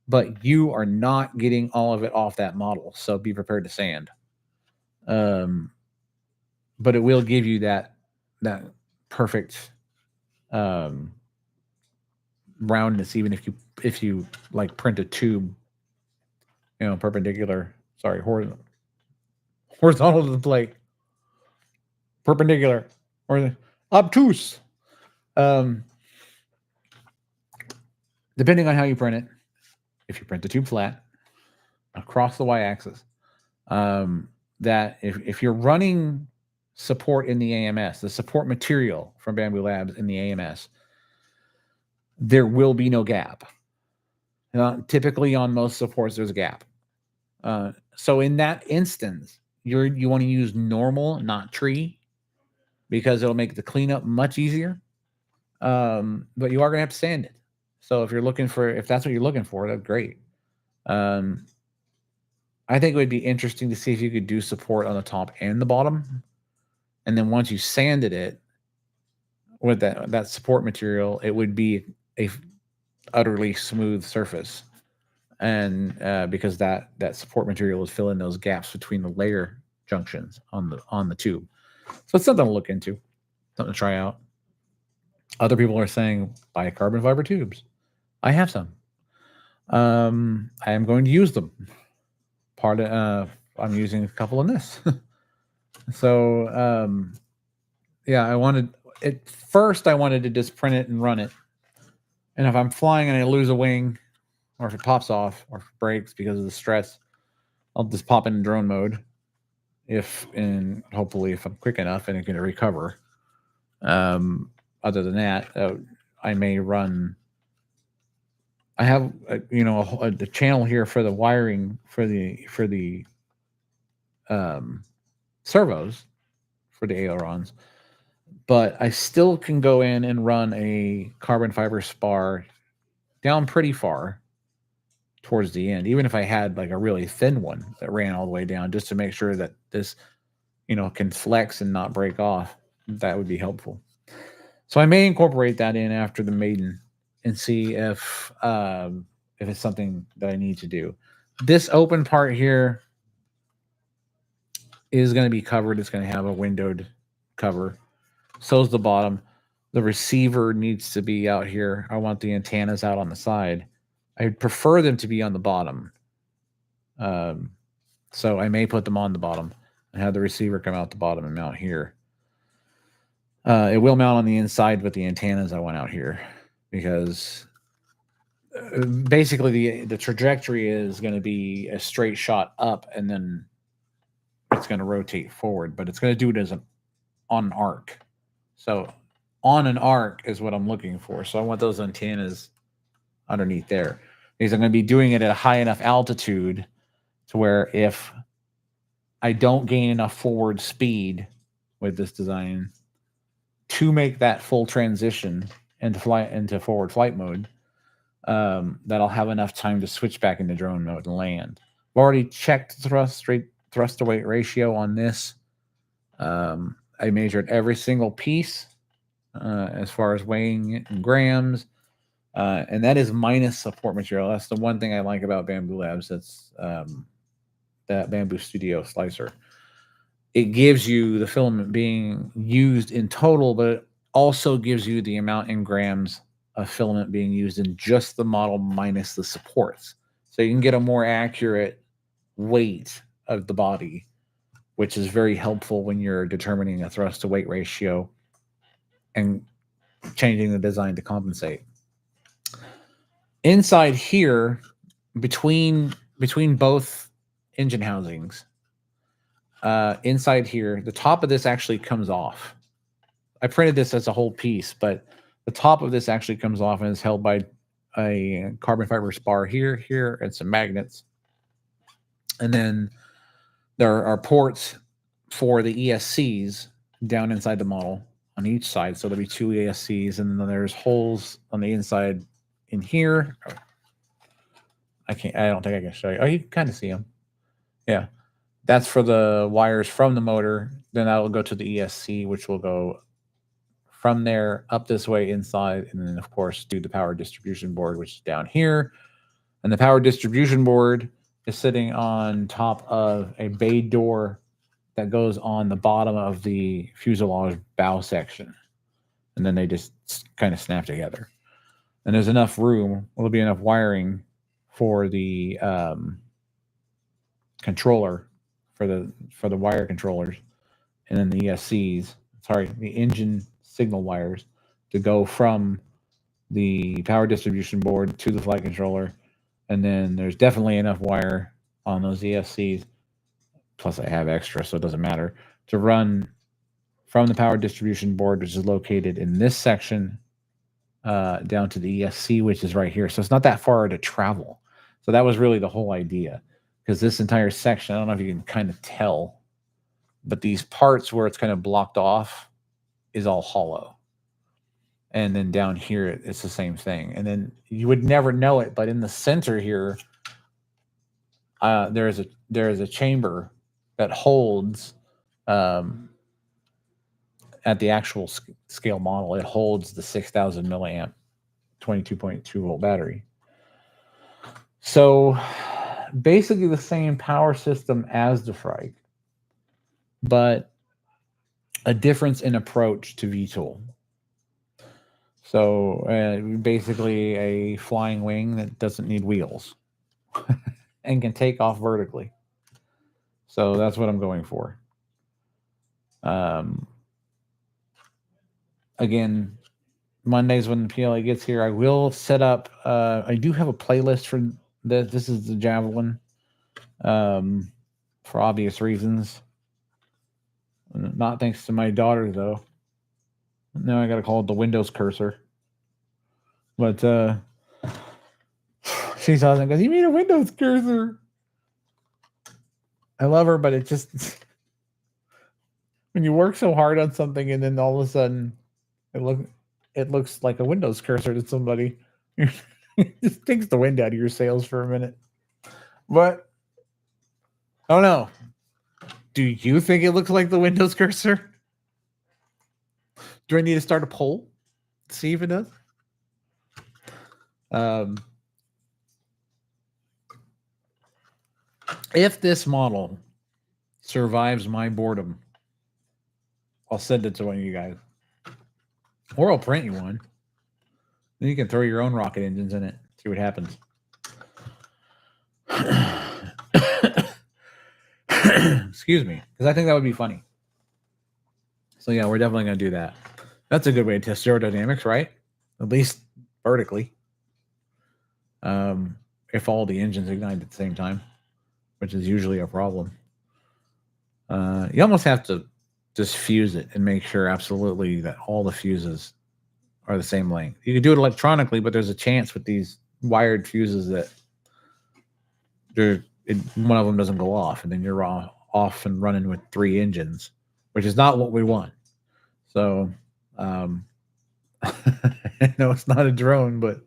but you are not getting all of it off that model. So be prepared to sand. But it will give you that perfect roundness, even if you like print a tube, perpendicular, horizontal to the plate, perpendicular, or obtuse. Depending on how you print it, if you print the tube flat across the y-axis, that if you're running support in the AMS, the support material from Bamboo Labs in the AMS, there will be no gap. Typically on most supports, there's a gap. So in that instance, you want to use normal, not tree, because it'll make the cleanup much easier. But you are going to have to sand it. So if that's what you're looking for, that's great. I think it would be interesting to see if you could do support on the top and the bottom. And then once you sanded it with that support material, it would be a utterly smooth surface. And because that support material would fill in those gaps between the layer junctions on the tube. So it's something to look into, something to try out. Other people are saying buy carbon fiber tubes. I have some. I am going to use them. I'm using a couple in this. So yeah, I wanted to just print it and run it. And if I'm flying and I lose a wing, or if it pops off, or if it breaks because of the stress, I'll just pop in drone mode. Hopefully if I'm quick enough and it can recover. Other than that, I may run I have the channel here for the wiring for the servos for the ailerons, but I still can go in and run a carbon fiber spar down pretty far towards the end, even if I had like a really thin one that ran all the way down, just to make sure that this can flex and not break off. That would be helpful. So I may incorporate that in after the maiden and see if it's something that I need to do. This open part here is going to be covered. It's going to have a windowed cover. So's the bottom. The receiver needs to be out here. I want the antennas out on the side. I'd prefer them to be on the bottom. So I may put them on the bottom and have the receiver come out the bottom and mount here. It will mount on the inside with the antennas I want out here, because basically the trajectory is going to be a straight shot up, and then it's going to rotate forward, but it's going to do it as on an arc. So on an arc is what I'm looking for. So I want those antennas underneath there, because I'm going to be doing it at a high enough altitude to where if I don't gain enough forward speed with this design to make that full transition into forward flight mode, that I'll have enough time to switch back into drone mode and land. I've already checked thrust to weight ratio on this. I measured every single piece as far as weighing it in grams, and that is minus support material. That's the one thing I like about Bamboo Labs. That's that Bamboo Studio slicer. It gives you the filament being used in total, but it also gives you the amount in grams of filament being used in just the model minus the supports. So you can get a more accurate weight of the body, which is very helpful when you're determining a thrust to weight ratio and changing the design to compensate. Inside here, between both engine housings, inside here, the top of this actually comes off. I printed this as a whole piece, but the top of this actually comes off and is held by a carbon fiber spar here, and some magnets. And then there are ports for the ESCs down inside the model on each side. So there'll be two ESCs, and then there's holes on the inside in here. I don't think I can show you. Oh, you can kind of see them. Yeah. That's for the wires from the motor. Then that will go to the ESC, which will go from there up this way inside, and then of course do the power distribution board, which is down here. And the power distribution board is sitting on top of a bay door that goes on the bottom of the fuselage bow section, and then they just kind of snap together. And there's enough room. There'll be enough wiring for the controller, for the wire controllers, and then the ESCs. Sorry, the engine signal wires to go from the power distribution board to the flight controller. And then there's definitely enough wire on those ESCs, plus I have extra, so it doesn't matter, to run from the power distribution board, which is located in this section, down to the ESC, which is right here. So it's not that far to travel. So that was really the whole idea, because this entire section, I don't know if you can kind of tell, but these parts where it's kind of blocked off is all hollow. And then down here, it's the same thing. And then you would never know it, but in the center here, there is a chamber that holds, at the actual scale model, it holds the 6,000 milliamp 22.2 volt battery. So basically the same power system as the Frike, but a difference in approach to VTOL. So basically a flying wing that doesn't need wheels and can take off vertically. So that's what I'm going for. Again, Mondays when the PLA gets here, I will set up. I do have a playlist for this. This is the Javelin, for obvious reasons. Not thanks to my daughter, though. Now I got to call it the Windows cursor. But She saw it and goes, "You mean a Windows cursor?" I love her, but it just when you work so hard on something and then all of a sudden it looks like a Windows cursor to somebody. It just takes the wind out of your sails for a minute. But I don't know. Do you think it looks like the Windows cursor? Do I need to start a poll? See if it does. If this model survives my boredom, I'll send it to one of you guys. Or I'll print you one. Then you can throw your own rocket engines in it. See what happens. Excuse me. Because I think that would be funny. So yeah, we're definitely going to do that. That's a good way to test aerodynamics, right? At least vertically. If all the engines ignite at the same time, which is usually a problem. You almost have to just fuse it and make sure absolutely that all the fuses are the same length. You can do it electronically, but there's a chance with these wired fuses that one of them doesn't go off, and then you're off and running with 3 engines, which is not what we want. So, I know it's not a drone, but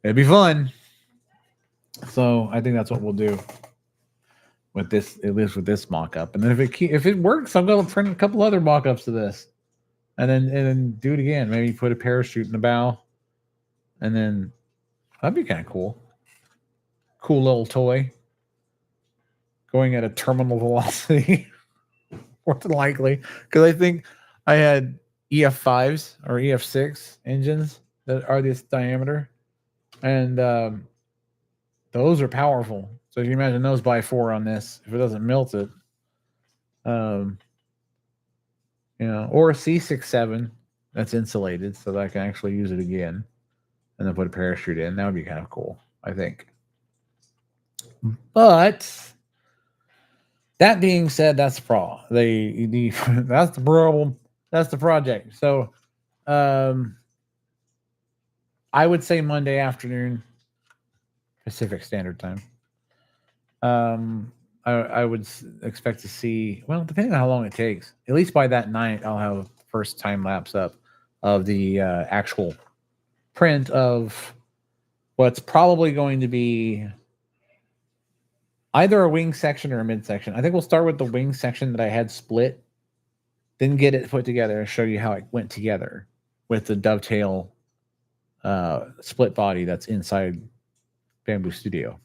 it'd be fun. So I think that's what we'll do with this, at least with this mock-up. And then if it works, I'm going to print a couple other mock-ups of this, and then do it again. Maybe put a parachute in the bow, and then that'd be kind of cool. Cool little toy going at a terminal velocity, more than likely, because I think I had EF5s or EF6 engines that are this diameter, and those are powerful. So if you imagine those by 4 on this, if it doesn't melt it, or a C67 that's insulated so that I can actually use it again, and then put a parachute in. That would be kind of cool, I think. But that being said, that's the problem. That's the problem. That's the project. So, I would say Monday afternoon, Pacific Standard Time. I would expect to see, well, depending on how long it takes, at least by that night, I'll have first time lapse up of the actual print of what's probably going to be either a wing section or a mid section. I think we'll start with the wing section that I had split, then get it put together and show you how it went together with the dovetail split body that's inside Bamboo Studio.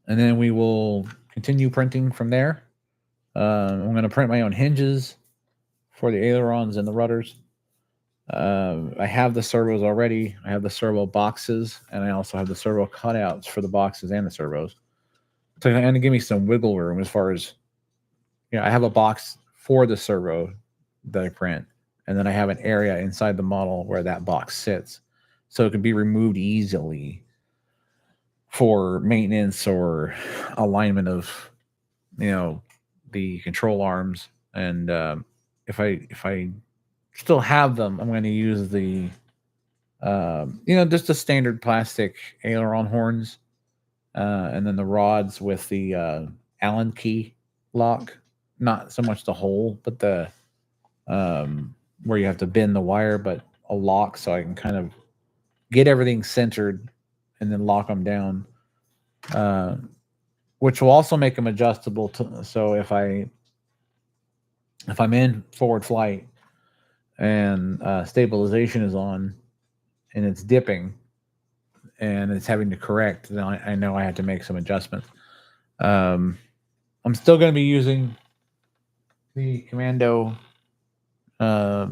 And then we will continue printing from there. I'm going to print my own hinges for the ailerons and the rudders. I have the servos already. I have the servo boxes, and I also have the servo cutouts for the boxes and the servos. So it's going to give me some wiggle room as far as, I have a box for the servo that I print, and then I have an area inside the model where that box sits, so it can be removed easily for maintenance or alignment of, the control arms. And if I still have them, I'm going to use the, just the standard plastic aileron horns, and then the rods with the Allen key lock. Not so much the hole, but the where you have to bend the wire, but a lock, so I can kind of get everything centered and then lock them down, which will also make them adjustable. So if I'm in forward flight and stabilization is on and it's dipping and it's having to correct, then I know I have to make some adjustments. I'm still going to be using the Commando, the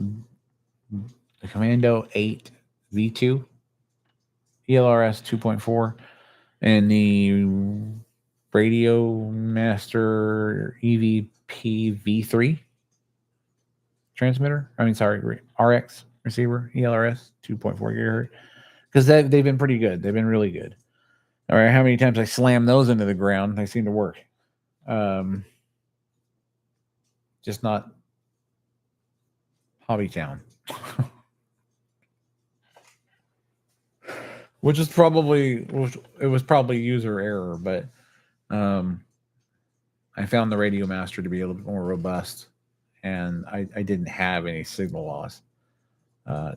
Commando 8 V2 ELRS 2.4 and the Radio Master EVP V3 transmitter. RX receiver, ELRS 2.4 gigahertz, because they've been pretty good. They've been really good. All right, how many times I slam those into the ground, they seem to work. Just not Hobbytown. which was probably user error, but I found the Radio Master to be a little bit more robust, and I didn't have any signal loss.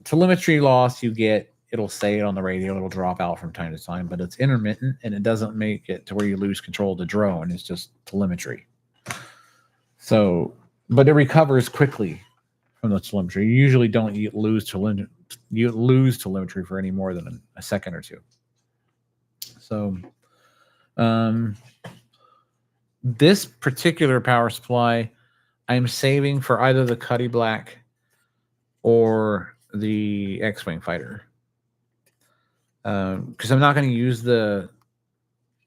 Telemetry loss, it'll say it on the radio, it'll drop out from time to time, but it's intermittent and it doesn't make it to where you lose control of the drone. It's just telemetry. So, but it recovers quickly from the telemetry. You usually don't lose telemetry for any more than a second or two. So, this particular power supply, I'm saving for either the Cuddy Black or the X-Wing fighter. Because I'm not going to use the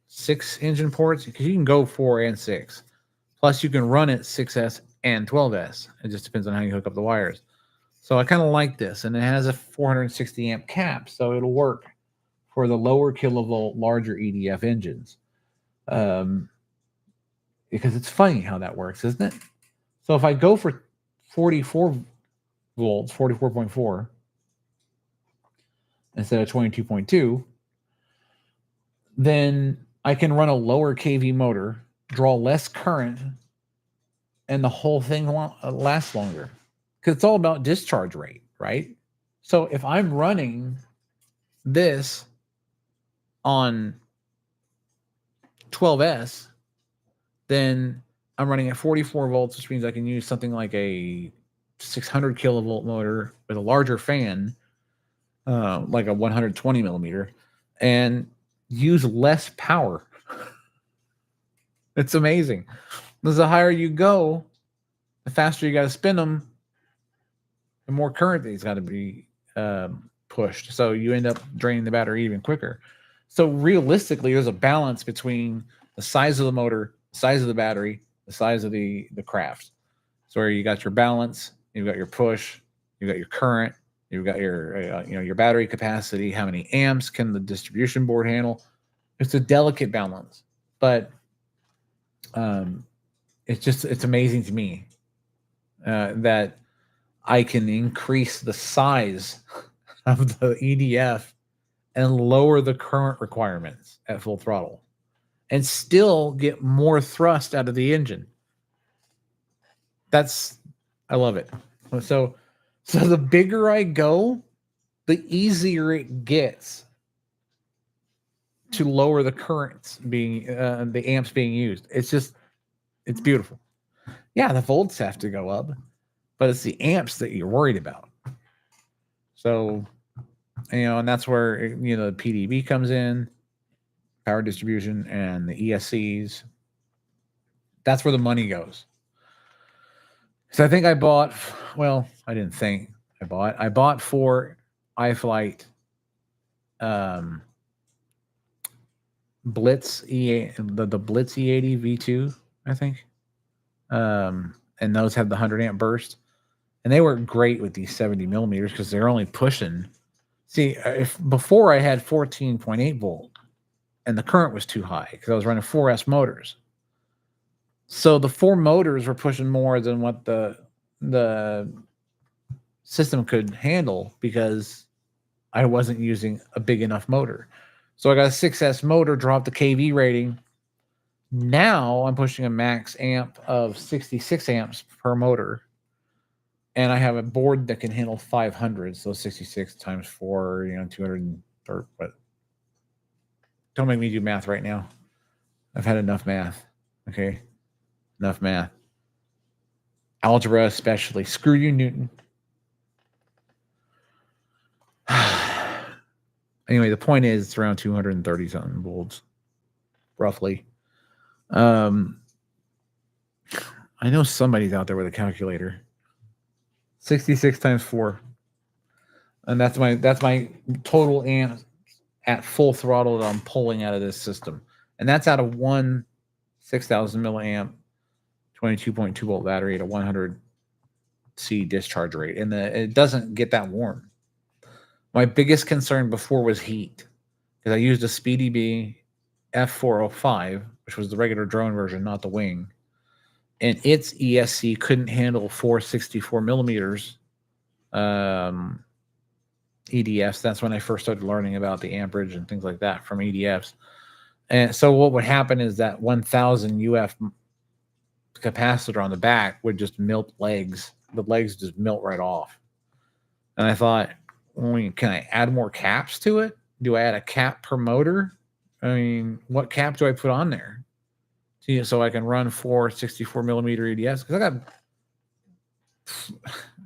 6 engine ports, because you can go 4 and 6. Plus, you can run it 6S and 12S. It just depends on how you hook up the wires. So I kind of like this, and it has a 460 amp cap, so it'll work for the lower kilovolt, larger EDF engines. Because it's funny how that works, isn't it? So if I go for 44 volts, 44.4, instead of 22.2, then I can run a lower kV motor, draw less current, and the whole thing lasts longer. Because it's all about discharge rate, right? So if I'm running this on 12S, then I'm running at 44 volts, which means I can use something like a 600 kilovolt motor with a larger fan, like a 120 millimeter, and use less power. It's amazing. Because the higher you go, the faster you got to spin them, the more current that's got to be pushed. So you end up draining the battery even quicker. So realistically, there's a balance between the size of the motor, the size of the battery, the size of the craft. So where you got your balance, you've got your push, you've got your current, you've got your your battery capacity, how many amps can the distribution board handle. It's a delicate balance, but it's amazing to me that I can increase the size of the EDF and lower the current requirements at full throttle and still get more thrust out of the engine. I love it. So the bigger I go, the easier it gets to lower the currents being the amps being used. It's beautiful. Yeah, the volts have to go up, but it's the amps that you're worried about. So, and that's where the PDB comes in, power distribution, and the ESCs. That's where the money goes. So I think I bought. Well, I didn't think I bought. I bought 4 iFlight Blitz the Blitz E80 V2, I think. And those have the 100 amp burst, and they work great with these 70 millimeters because they're only pushing. See, if before I had 14.8 volt, and the current was too high because I was running 4S motors. So the 4 motors were pushing more than what the system could handle because I wasn't using a big enough motor. So I got a 6S motor, dropped the kV rating. Now I'm pushing a max amp of 66 amps per motor. And I have a board that can handle 500. So 66 times 4, 200, or what? Don't make me do math right now. I've had enough math. Okay. Enough math. Algebra especially. Screw you, Newton. Anyway, the point is it's around 230 something volts, roughly. I know somebody's out there with a calculator. 66 times 4. And that's my total amp at full throttle that I'm pulling out of this system. And that's out of one 6,000 milliamp 22.2 volt battery at a 100 C discharge rate. And it doesn't get that warm. My biggest concern before was heat, because I used a Speedy Bee F405, which was the regular drone version, not the wing. And its ESC couldn't handle 464 millimeters EDFs. That's when I first started learning about the amperage and things like that from EDFs. And so what would happen is that 1000 UF capacitor on the back would just melt legs. The legs just melt right off. And I thought, well, can I add more caps to it? Do I add a cap per motor? I mean, what cap do I put on there? So I can run 4 64 millimeter EDFs? Because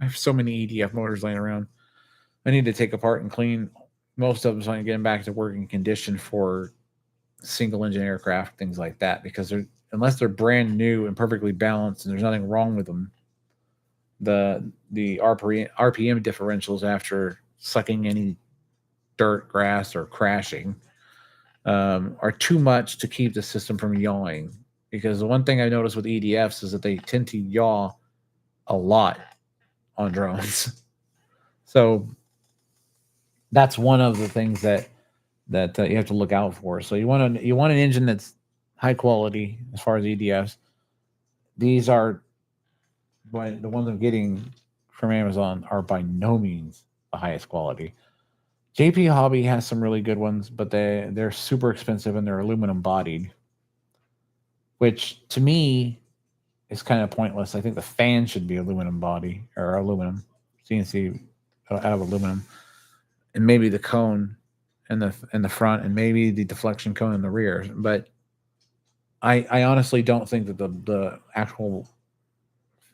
I have so many EDF motors laying around. I need to take apart and clean most of them so I can get them back to working condition for single engine aircraft, things like that. Because unless they're brand new and perfectly balanced and there's nothing wrong with them, the RPM differentials after sucking any dirt, grass, or crashing are too much to keep the system from yawing. Because the one thing I noticed with EDFs is that they tend to yaw a lot on drones. So that's one of the things that you have to look out for. So you want an engine that's high quality as far as EDFs. These are the ones I'm getting from Amazon are by no means the highest quality. JP Hobby has some really good ones, but they're super expensive and they're aluminum bodied, which to me is kind of pointless. I think the fan should be aluminum body or aluminum CNC out of aluminum, and maybe the cone in the front, and maybe the deflection cone in the rear. But I honestly don't think that the actual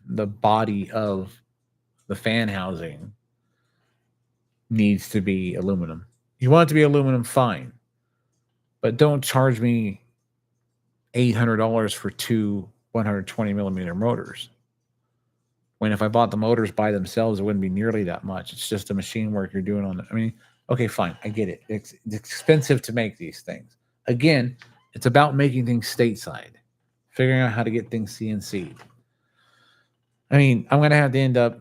body of the fan housing needs to be aluminum. You want it to be aluminum, fine, but don't charge me $800 for two 120 millimeter motors. When if I bought the motors by themselves, it wouldn't be nearly that much. It's just the machine work you're doing on it. I mean, okay, fine, I get it. It's expensive to make these things. Again, it's about making things stateside, figuring out how to get things CNC'd. I mean, I'm going to have to end up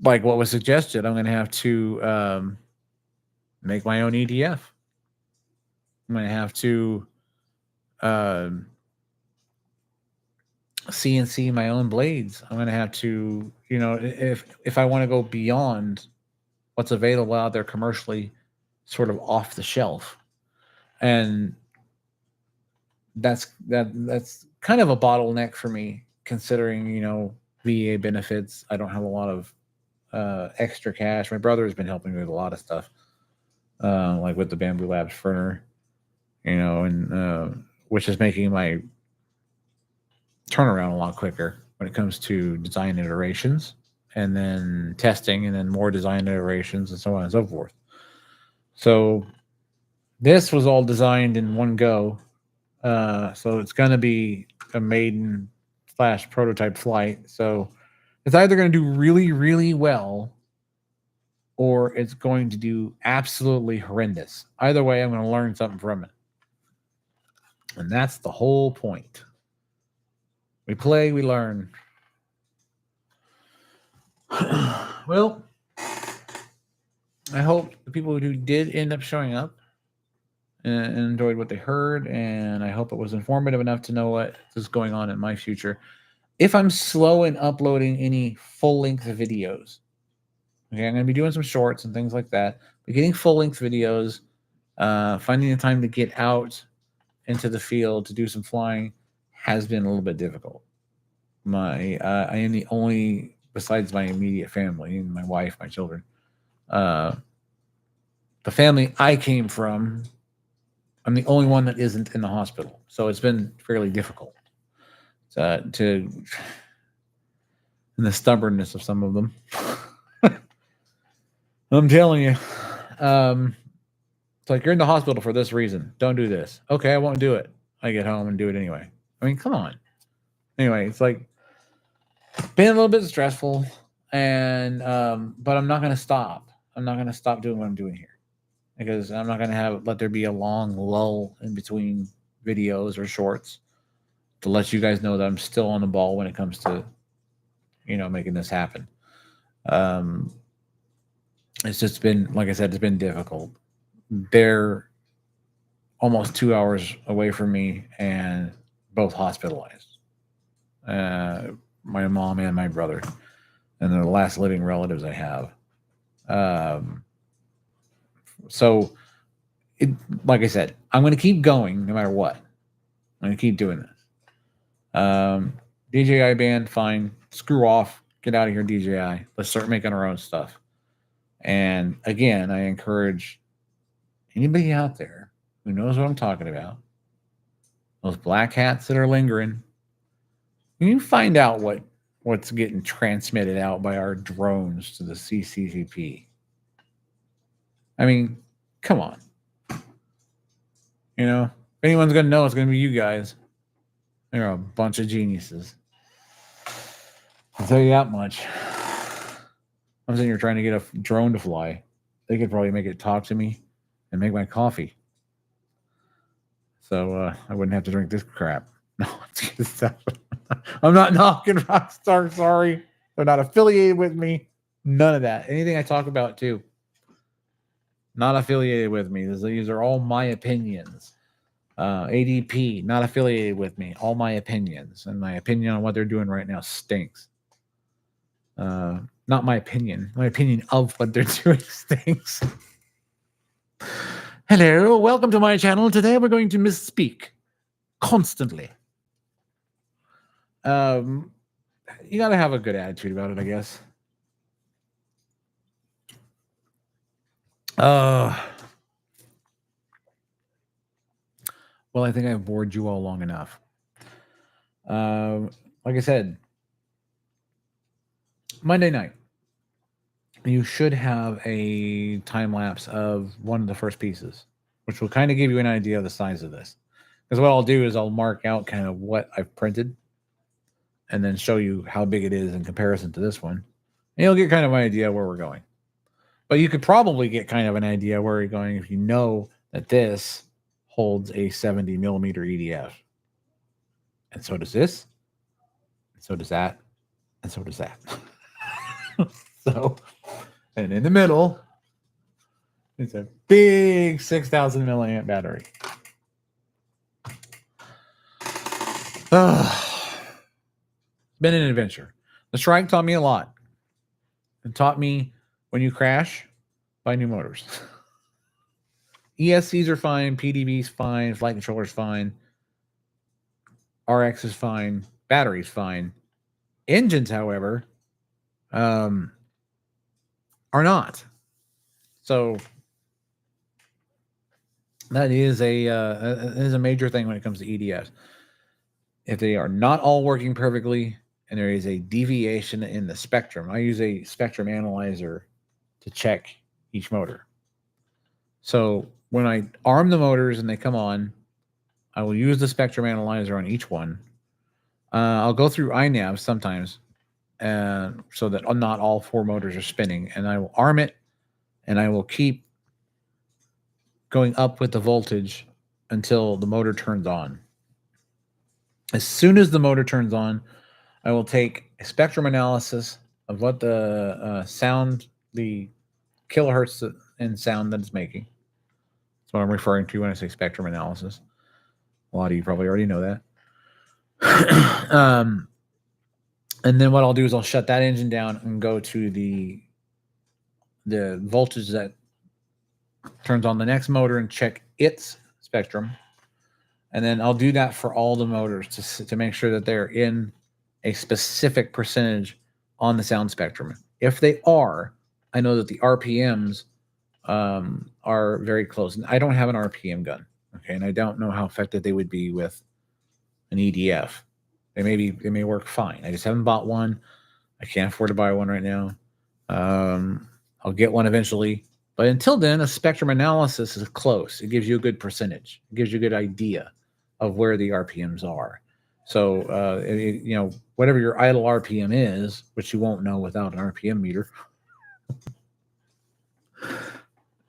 like what was suggested. I'm going to have to make my own EDF. I'm going to have to CNC my own blades. I'm going to have to, if I want to go beyond what's available out there commercially, sort of off the shelf. And that's kind of a bottleneck for me, considering, VA benefits. I don't have a lot of extra cash. My brother has been helping me with a lot of stuff, like with the Bamboo Labs Ferner, and which is making my turnaround a lot quicker when it comes to design iterations and then testing and then more design iterations and so on and so forth. So this was all designed in one go. So it's going to be a maiden / prototype flight. So it's either going to do really, really well or it's going to do absolutely horrendous. Either way, I'm going to learn something from it. And that's the whole point. We play, we learn. Well, I hope the people who did end up showing up and enjoyed what they heard, and I hope it was informative enough to know what is going on in my future. If I'm slow in uploading any full-length videos, okay, I'm going to be doing some shorts and things like that, but getting full-length videos, finding the time to get out into the field to do some flying has been a little bit difficult. I am the only, besides my immediate family and my wife, my children, the family I came from, I'm the only one that isn't in the hospital. So it's been fairly difficult and the stubbornness of some of them. I'm telling you, it's like, you're in the hospital for this reason. Don't do this. Okay, I won't do it. I get home and do it anyway. I mean, come on. Anyway, it's like been a little bit stressful, and but I'm not going to stop. I'm not going to stop doing what I'm doing here, because I'm not going to let there be a long lull in between videos or shorts to let you guys know that I'm still on the ball when it comes to, making this happen. It's just been, like I said, it's been difficult. They're almost 2 hours away from me and both hospitalized. My mom and my brother, and they're the last living relatives I have. So, like I said, I'm going to keep going no matter what. I'm going to keep doing this. DJI band, fine. Screw off. Get out of here, DJI. Let's start making our own stuff. And again, I encourage anybody out there who knows what I'm talking about, those black hats that are lingering, you find out what's getting transmitted out by our drones to the CCCP. I mean, come on. You know, if anyone's going to know, it's going to be you guys. They're a bunch of geniuses. I'll tell you that much. I'm sitting here trying to get a drone to fly. They could probably make it talk to me and make my coffee. So I wouldn't have to drink this crap. No, I'm not knocking Rockstar. Sorry. They're not affiliated with me. None of that. Anything I talk about, too. Not affiliated with me. These are all my opinions. ADP, not affiliated with me. All my opinions. And my opinion on what they're doing right now stinks. Not my opinion. My opinion of what they're doing stinks. Hello, welcome to my channel. Today we're going to misspeak constantly. You got to have a good attitude about it, I guess. Well, I think I've bored you all long enough. Like I said, Monday night, you should have a time lapse of one of the first pieces, which will kind of give you an idea of the size of this. Because what I'll do is I'll mark out kind of what I've printed and then show you how big it is in comparison to this one. And you'll get kind of an idea where we're going. But you could probably get kind of an idea where you're going if you know that this holds a 70 millimeter EDF. And so does this. And so does that. And so does that. So, and in the middle, it's a big 6,000 milliamp battery. Been an adventure. The strike taught me a lot. It taught me when you crash, buy new motors. ESCs are fine, PDB's fine, flight controller's fine, RX is fine, battery's fine. Engines, however, are not. So that is a major thing when it comes to EDFs. If they are not all working perfectly and there is a deviation in the spectrum, I use a spectrum analyzer to check each motor. So when I arm the motors and they come on, I will use the spectrum analyzer on each one. I'll go through iNav sometimes so that not all four motors are spinning, and I will arm it and I will keep going up with the voltage until the motor turns on. As soon as the motor turns on, I will take a spectrum analysis of what the sound, the kilohertz in sound that it's making. That's what I'm referring to when I say spectrum analysis. A lot of you probably already know that. And then what I'll do is I'll shut that engine down and go to the voltage that turns on the next motor and check its spectrum. And then I'll do that for all the motors to make sure that they're in a specific percentage on the sound spectrum. If they are, I know that the RPMs are very close. And I don't have an RPM gun, okay, and I don't know how effective they would be with an EDF. They may work fine. I just haven't bought one. I can't afford to buy one right now. I'll get one eventually. But until then, a spectrum analysis is close. It gives you a good percentage. It gives you a good idea of where the RPMs are. So, whatever your idle RPM is, which you won't know without an RPM meter,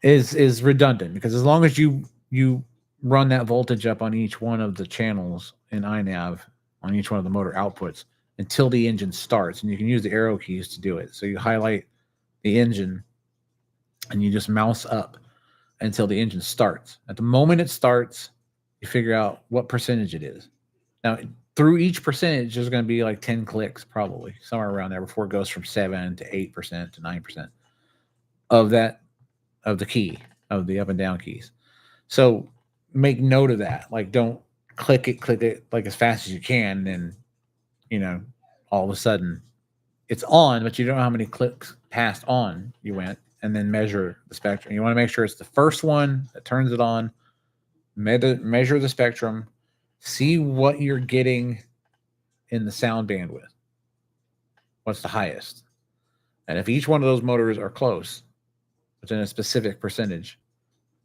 is redundant, because as long as you run that voltage up on each one of the channels in iNav, on each one of the motor outputs, until the engine starts, and you can use the arrow keys to do it. So you highlight the engine and you just mouse up until the engine starts. At the moment it starts, you figure out what percentage it is. Now, through each percentage, there's going to be like 10 clicks, probably somewhere around there, before it goes from 7 to 8% to 9%. of the key, of the up and down keys. So make note of that. Like, don't click it like as fast as you can, and all of a sudden it's on, but you don't know how many clicks past on you went, and then measure the spectrum. You want to make sure it's the first one that turns it on. Measure the spectrum, see what you're getting in the sound bandwidth. What's the highest? And if each one of those motors are close within a specific percentage,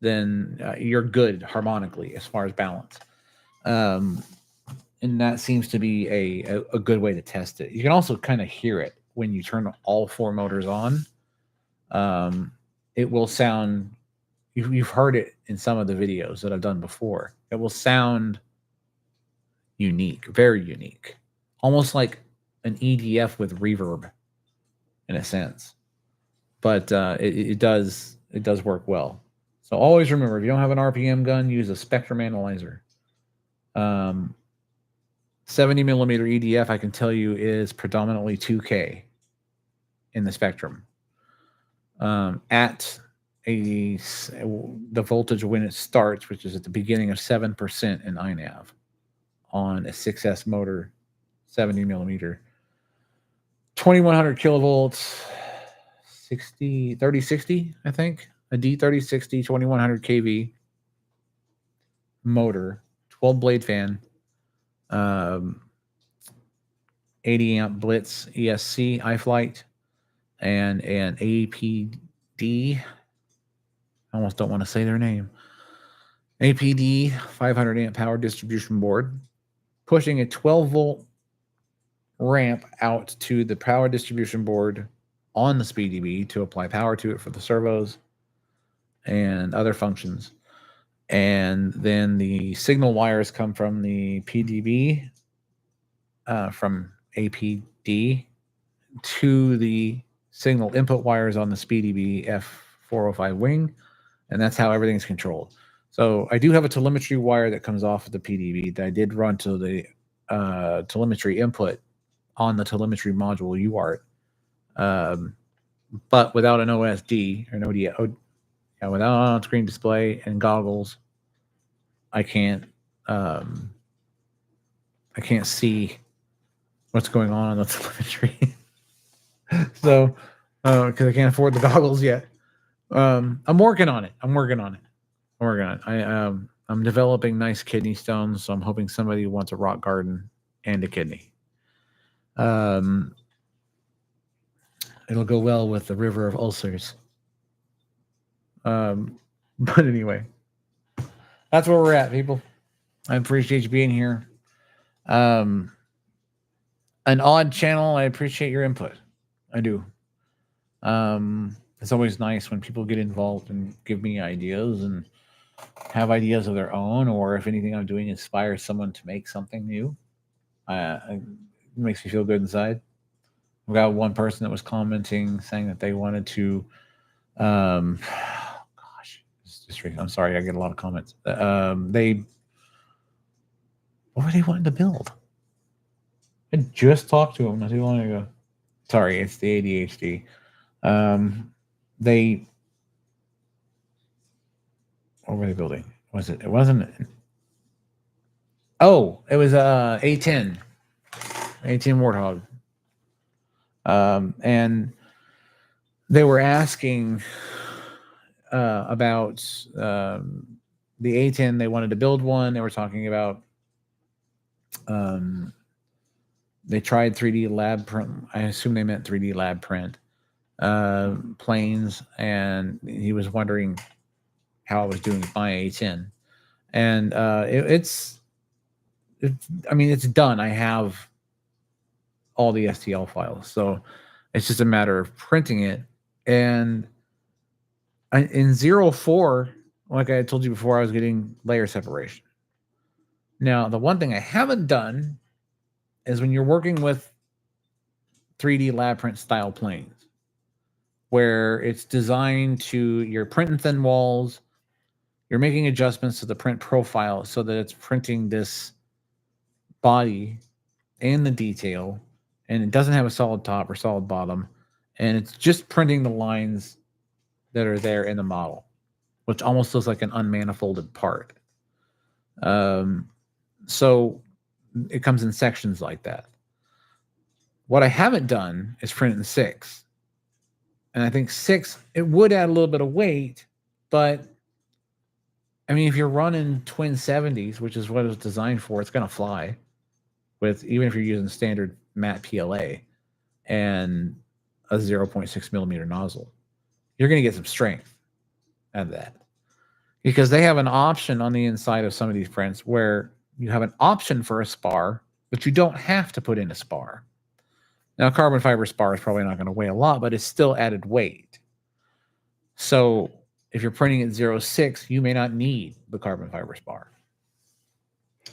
then you're good harmonically as far as balance. And that seems to be a good way to test it. You can also kind of hear it when you turn all 4 motors on. It will sound, you've heard it in some of the videos that I've done before. It will sound unique, very unique, almost like an EDF with reverb in a sense. But it does work well. So always remember, if you don't have an RPM gun, use a spectrum analyzer. 70 millimeter EDF, I can tell you, is predominantly 2K in the spectrum. At the voltage when it starts, which is at the beginning of 7% in INAV on a 6S motor, 70 millimeter, 2100 kilovolts, 3060, I think, a D3060 2100 kV motor, 12 blade fan, 80 amp Blitz ESC iFlight, and an APD. I almost don't want to say their name. APD 500 amp power distribution board, pushing a 12 volt ramp out to the power distribution board on the SpeedDB to apply power to it for the servos and other functions. And then the signal wires come from the PDB, from APD to the signal input wires on the SpeedDB F405 wing, and that's how everything's controlled. So I do have a telemetry wire that comes off of the PDB that I did run to the telemetry input on the telemetry module UART, but without an OSD or an ODI, without an on-screen display and goggles, I can't see what's going on the telemetry. So, because I can't afford the goggles yet. I'm working on it. I'm developing nice kidney stones, so I'm hoping somebody wants a rock garden and a kidney. It'll go well with the river of ulcers. But anyway, that's where we're at, people. I appreciate you being here. An odd channel. I appreciate your input. I do. It's always nice when people get involved and give me ideas and have ideas of their own, or if anything I'm doing inspires someone to make something new. It makes me feel good inside. We got one person that was commenting saying that they wanted to, I'm sorry, I get a lot of comments. What were they wanting to build? I just talked to them not too long ago. Sorry, it's the ADHD. What were they building? It wasn't. Oh, it was A10 Warthog. And they were asking about the A10. They wanted to build one. They were talking about they tried 3D lab print. I assume they meant 3D lab print planes, and he was wondering how I was doing with my A10. And it's done. I have all the STL files, so it's just a matter of printing it. And in 04, like I told you before, I was getting layer separation. Now, the one thing I haven't done is when you're working with 3D lab print style planes, where it's designed to your print and thin walls, you're making adjustments to the print profile so that it's printing this body and the detail, and it doesn't have a solid top or solid bottom, and it's just printing the lines that are there in the model, which almost looks like an unmanifolded part. So it comes in sections like that. What I haven't done is print it in 6. And I think 6, it would add a little bit of weight, but I mean, if you're running twin 70s, which is what it was designed for, it's going to fly with, even if you're using standard matte PLA and a 0.6 millimeter nozzle, you're going to get some strength out of that. Because they have an option on the inside of some of these prints where you have an option for a spar, but you don't have to put in a spar. Now, carbon fiber spar is probably not going to weigh a lot, but it's still added weight. So if you're printing at 0.6, you may not need the carbon fiber spar.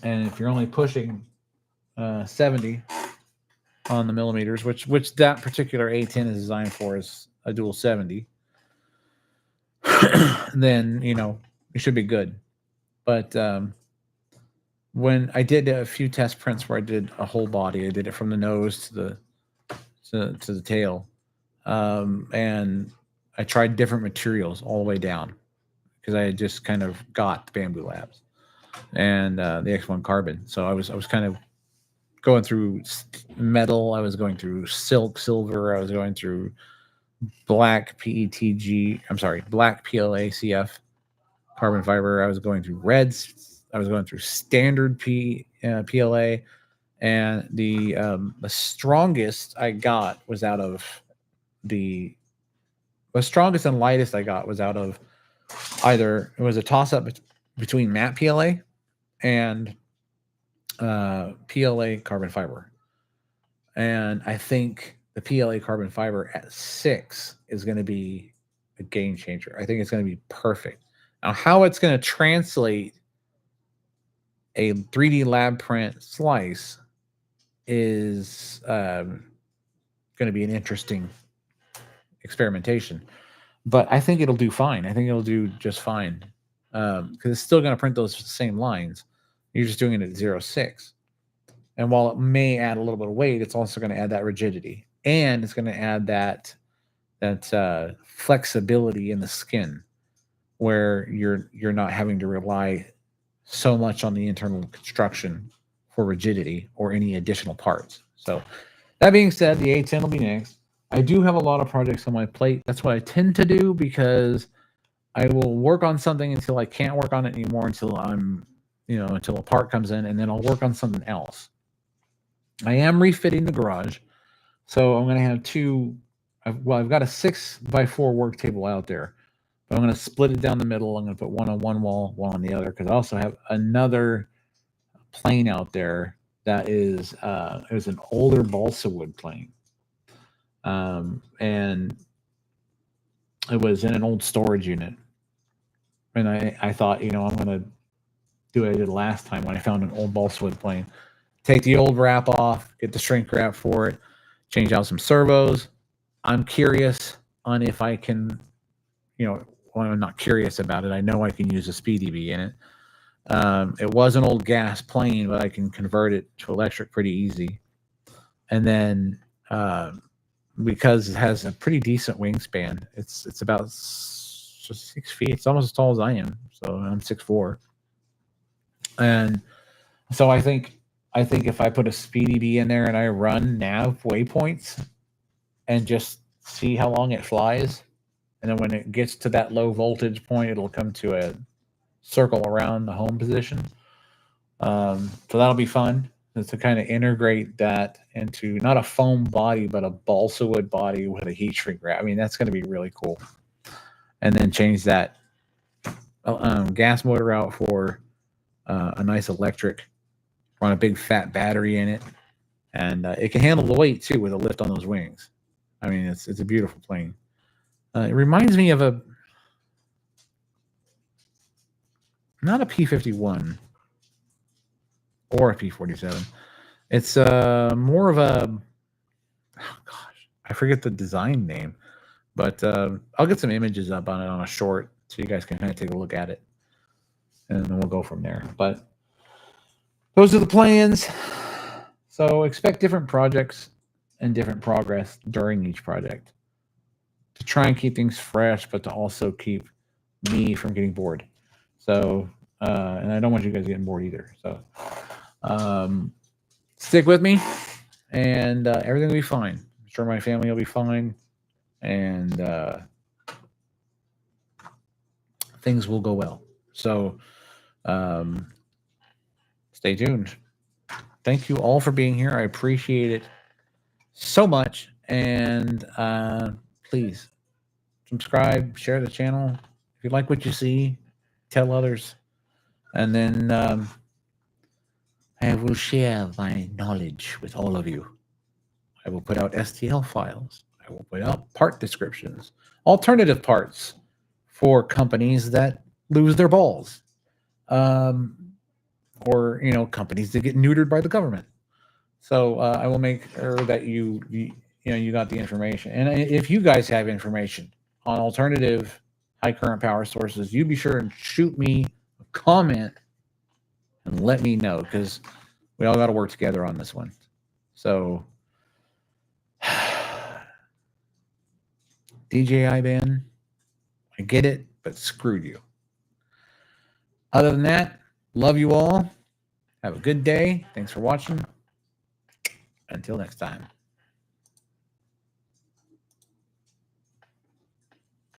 And if you're only pushing 70 on the millimeters, which that particular A10 is designed for, is a dual 70, then, you know, it should be good. But when I did a few test prints where I did a whole body, I did it from the nose to the tail, and I tried different materials all the way down because I had just kind of got the Bamboo Labs and the X1 Carbon. So I was kind of going through metal. I was going through silver. I was going through black PETG. I'm sorry, black PLA CF carbon fiber. I was going through reds. I was going through standard PLA, and the strongest I got was out of the strongest and lightest I got was out of either, it was a toss up between matte PLA and PLA carbon fiber. And I think the PLA carbon fiber at 6 is going to be a game changer. I think it's going to be perfect. Now, how it's going to translate a 3D lab print slice is going to be an interesting experimentation. But I think it'll do fine. I think it'll do just fine because it's still going to print those same lines. You're just doing it at 0.6. And while it may add a little bit of weight, it's also going to add that rigidity. And it's going to add that flexibility in the skin where you're not having to rely so much on the internal construction for rigidity or any additional parts. So that being said, the A10 will be next. I do have a lot of projects on my plate. That's what I tend to do because I will work on something until I can't work on it anymore, until until a part comes in, and then I'll work on something else. I am refitting the garage. So I'm going to have two. I've got a 6x4 work table out there, but I'm going to split it down the middle. I'm going to put one on one wall, one on the other, because I also have another plane out there that is it was an older balsa wood plane. And it was in an old storage unit. And I thought, I'm going to do what I did last time when I found an old balsa wood plane. Take the old wrap off, get the shrink wrap for it, change out some servos. I'm curious on if I can, well, I'm not curious about it. I know I can use a SpeeDB in it. It was an old gas plane, but I can convert it to electric pretty easy. And then because it has a pretty decent wingspan, it's about 6 feet. It's almost as tall as I am. So I'm 6'4". And so I think if I put a SpeeDB in there and I run nav waypoints and just see how long it flies, and then when it gets to that low voltage point, it'll come to a circle around the home position. So that'll be fun to kind of integrate that into not a foam body, but a balsa wood body with a heat shrink wrap. I mean, that's going to be really cool. And then change that gas motor out for a nice electric. Run a big fat battery in it, and it can handle the weight too with a lift on those wings. I mean, it's a beautiful plane. It reminds me of not a P-51 or a P-47. It's more of a, I forget the design name, but I'll get some images up on it on a short so you guys can kind of take a look at it, and then we'll go from there. But those are the plans. So expect different projects and different progress during each project to try and keep things fresh, but to also keep me from getting bored. So, and I don't want you guys getting bored either. So, stick with me, and everything will be fine. I'm sure my family will be fine, and things will go well. So, stay tuned. Thank you all for being here. I appreciate it so much. And please subscribe, share the channel. If you like what you see, tell others. And then I will share my knowledge with all of you. I will put out STL files. I will put out part descriptions, alternative parts for companies that lose their balls. Or companies that get neutered by the government. So I will make sure that you got the information. And if you guys have information on alternative high current power sources, you be sure and shoot me a comment and let me know, because we all got to work together on this one. So DJI ban, I get it, but screwed you. Other than that, love you all. Have a good day. Thanks for watching. Until next time.